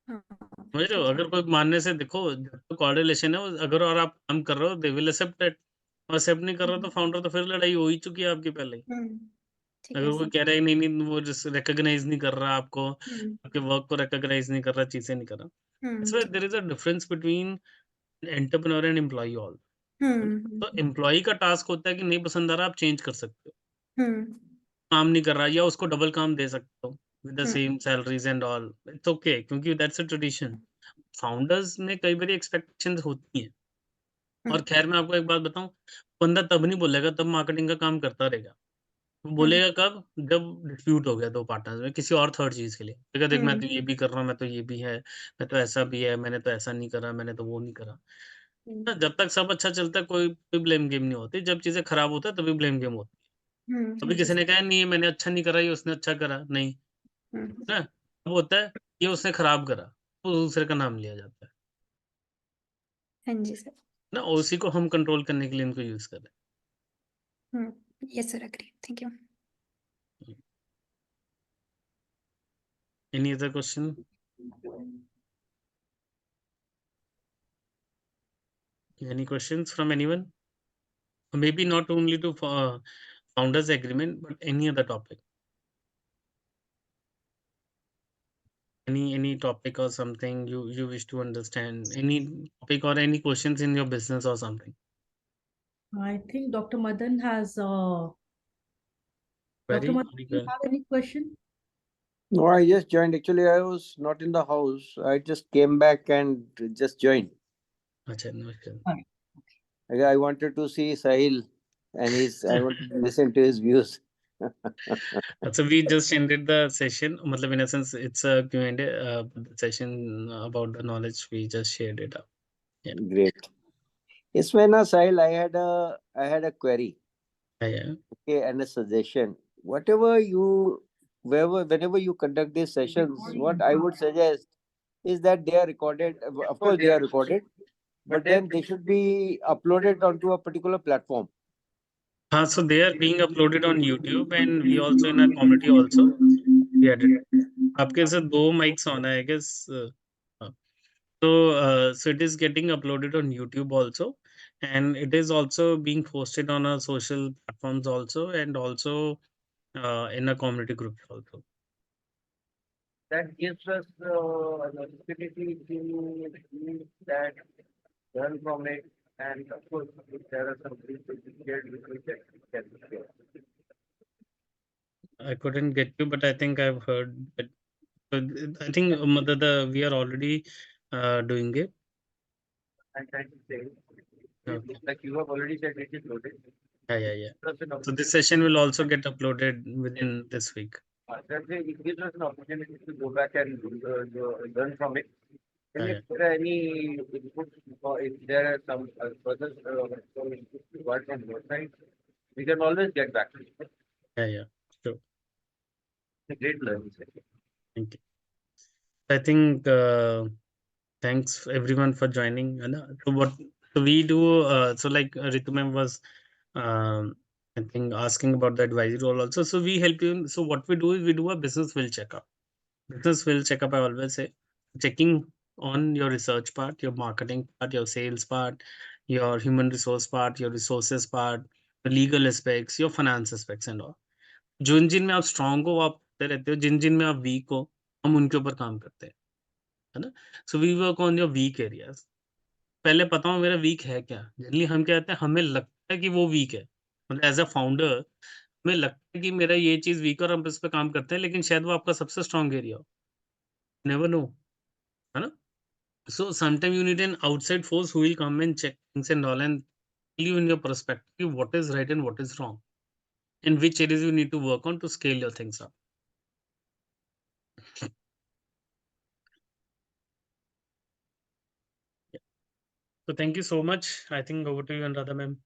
[SPEAKER 5] हाँ,
[SPEAKER 4] समझ रहे हो?
[SPEAKER 5] ठीक है.
[SPEAKER 4] अगर कोई मानने से, देखो जब तक कोऑर्डिनेशन है, अगर और आप काम कर रहे हो, दे विल एक्सेप्ट इट, और एक्सेप्ट नहीं कर रहा तो फाउंडर, तो फिर लड़ाई हो ही चुकी है आपकी पहले ही।
[SPEAKER 5] ठीक
[SPEAKER 4] अगर
[SPEAKER 5] है
[SPEAKER 4] कोई
[SPEAKER 5] सर.
[SPEAKER 4] कह रहा है नहीं नहीं, वो जिस रिकॉग्नाइज नहीं कर रहा आपको, आपके वर्क को रिकॉग्नाइज नहीं कर रहा, चीजें नहीं कर रहा, इसमें there is a difference between entrepreneur and employee all. तो एम्प्लॉय का टास्क होता है कि नहीं पसंद आ रहा, आप चेंज कर सकते हो, काम नहीं कर रहा, या उसको डबल काम दे सकते हो with the same salaries and all, it's okay, क्योंकि दैट्स अ ट्रेडिशन। फाउंडर्स में कई बार एक्सपेक्टेशंस होती हैं, और खैर मैं आपको एक बात बताऊं, बंदा तब नहीं बोलेगा, तब मार्केटिंग का काम करता रहेगा। वो बोलेगा कब? जब डिस्प्यूट हो गया 2 पार्टनर्स में किसी और थर्ड चीज़ के लिए। कहेगा देख मैं तो ये भी कर रहा हूँ, मैं तो ये भी है, मैं तो ऐसा भी है, मैंने तो ऐसा नहीं करा, मैंने तो वो नहीं करा। ना, जब तक सब अच्छा चलता है, कोई ब्लेम गेम नहीं होती, जब चीज़ें खराब होता है तभी ब्लेम गेम होती है।
[SPEAKER 5] हाँ
[SPEAKER 4] कभी
[SPEAKER 5] जी
[SPEAKER 4] किसी ने
[SPEAKER 5] सर.
[SPEAKER 4] कहा नहीं ये मैंने अच्छा नहीं करा, ये उसने अच्छा करा, नहीं, ना? अब होता है ये उसने खराब करा, तो दूसरे का नाम लिया जाता है।
[SPEAKER 5] हाँ जी सर.
[SPEAKER 4] ना, और उसी को हम कंट्रोल करने के लिए इनको यूज़ कर रहे
[SPEAKER 5] yes sir, agree, thank you.
[SPEAKER 4] हैं। Any other question? Any questions from anyone? Maybe not only to founders agreement, but any other topic. Any topic or something you wish to understand. Any topic or any questions in your business or something.
[SPEAKER 2] I think Dr. Madan has
[SPEAKER 4] Very,
[SPEAKER 2] Dr. Madan,
[SPEAKER 4] very
[SPEAKER 2] do you
[SPEAKER 4] good.
[SPEAKER 2] have any question?
[SPEAKER 7] No, I just joined. Actually, I was not in the house. I just came back and just joined.
[SPEAKER 4] Acha, namaskar.
[SPEAKER 7] I wanted to see Sahil and I wanted to listen to his views.
[SPEAKER 4] So we just ended the session. In a sense, it's a Q&A session about the knowledge. We just shared it up. Yeah.
[SPEAKER 7] Great. Yes, when Sahil, I had a query,
[SPEAKER 4] Yeah.
[SPEAKER 7] okay, and a suggestion. Whenever you conduct these sessions, what I would suggest is that they are recorded. Of course, they are recorded, but then they should be uploaded onto a particular platform.
[SPEAKER 4] So they are being uploaded on YouTube, and we also in our community also we added. आपके से 2 mics on है, I guess. So it is getting uploaded on YouTube also, and it is also being posted on our social platforms also, and also in a community group also.
[SPEAKER 7] That gives us an opportunity to use that, learn from it, and of course, if there are some things to be shared, we can share.
[SPEAKER 4] I couldn't get you, but I think I've heard that. I think we are already doing it.
[SPEAKER 7] I'm trying to say,
[SPEAKER 4] Okay.
[SPEAKER 7] like you have already said, it is loaded.
[SPEAKER 4] Yeah.
[SPEAKER 7] Plus an
[SPEAKER 4] So this session will also get uploaded within this week.
[SPEAKER 7] That way, it gives us an opportunity to go back and learn from it. And
[SPEAKER 4] Yeah.
[SPEAKER 7] if there are any inputs, or if there are some further required from your side, we can always get back to it.
[SPEAKER 4] Yeah. Sure.
[SPEAKER 7] It's a great learning session.
[SPEAKER 4] Thank you. I think thanks everyone for joining. So we do so like Ritu ma'am was I think asking about the advisory role also. So we help you. So what we do is we do a business will checkup. Business will checkup, I always say, checking on your research part, your marketing part, your sales part, your human resource part, your resources part, the legal aspects, your finance aspects and all. जिन में आप strong हो वो आप करते रहते हो, जिन में आप वीक हो हम उनके ऊपर काम करते हैं, है ना? So we work on your weak areas. पहले पता हो मेरा वीक है क्या. जनरली हम क्या कहते हैं, हमें लगता है कि वो वीक है, मतलब एज अ फाउंडर हमें लगता है कि मेरा ये चीज वीक है और हम इस पर काम करते हैं, लेकिन शायद वो आपका सबसे स्ट्रांग एरिया हो. नेवर नो, है ना? So sometimes you need an outside force who will come and check things and all and tell you in your perspective what is right and what is wrong, in which areas you need to work on to scale your things up. Yeah. So thank you so much. I think over to you, Anuradha ma'am.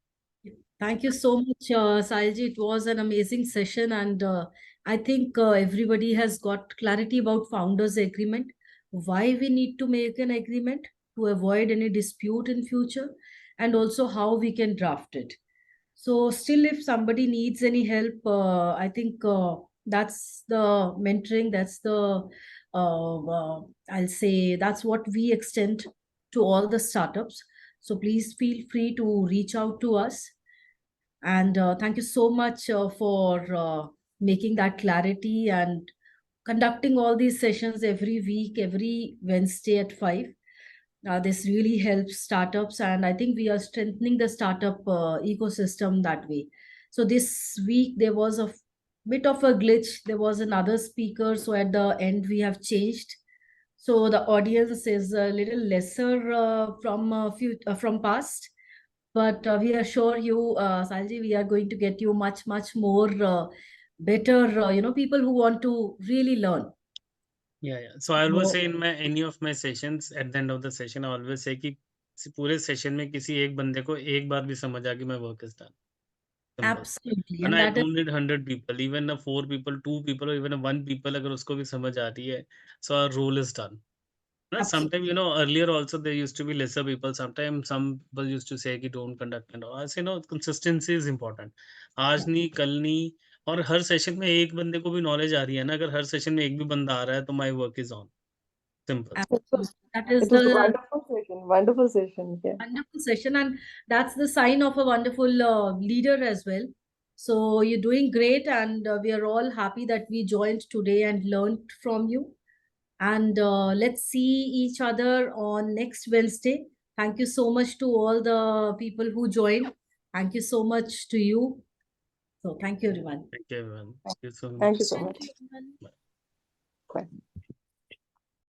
[SPEAKER 2] Thank you so much, Sahilji. It was an amazing session, and I think everybody has got clarity about founders agreement, why we need to make an agreement to avoid any dispute in future, and also how we can draft it. So still, if somebody needs any help, I think that's the mentoring, that's the, I'll say, that's what we extend to all the startups. So please feel free to reach out to us. And thank you so much for making that clarity and conducting all these sessions every week, every Wednesday at 5. This really helps startups, and I think we are strengthening the startup ecosystem that way. So this week there was a bit of a glitch. There was another speaker, so at the end we have changed. So the audience is a little lesser from past, but we assure you, Salji, we are going to get you much more better. People who want to really learn.
[SPEAKER 4] Yeah. So I always
[SPEAKER 2] So,
[SPEAKER 4] say in my any of my sessions, at the end of the session, I always say कि पूरे session में किसी एक बंदे को एक बार भी समझ आ कि my work is done. Simple.
[SPEAKER 2] absolutely,
[SPEAKER 4] And
[SPEAKER 2] and
[SPEAKER 4] I
[SPEAKER 2] that is
[SPEAKER 4] don't need 100 people, even a 4 people, 2 people, or even a 1 people, अगर उसको भी समझ आ रही है, so our role is done.
[SPEAKER 2] absolutely.
[SPEAKER 4] Sometimes, earlier also there used to be lesser people. Sometimes some people used to say कि don't conduct and all. I say no, consistency is important. आज नहीं, कल नहीं, और हर session में एक बंदे को भी नॉलेज आ रही है ना, अगर हर सेशन में एक भी बंदा आ रहा है तो my work is on. Simple.
[SPEAKER 2] Absolutely. That is
[SPEAKER 1] It was a
[SPEAKER 2] the
[SPEAKER 1] wonderful session. Wonderful session. Yeah.
[SPEAKER 2] wonderful session, and that's the sign of a wonderful leader as well. So you're doing great, and we are all happy that we joined today and learned from you. And let's see each other on next Wednesday. Thank you so much to all the people who joined. Thank you so much to you. So thank you, everyone.
[SPEAKER 4] Thank you, everyone. See you soon.
[SPEAKER 1] Thank you so
[SPEAKER 6] Thank
[SPEAKER 1] much.
[SPEAKER 6] you, everyone.
[SPEAKER 1] Bye.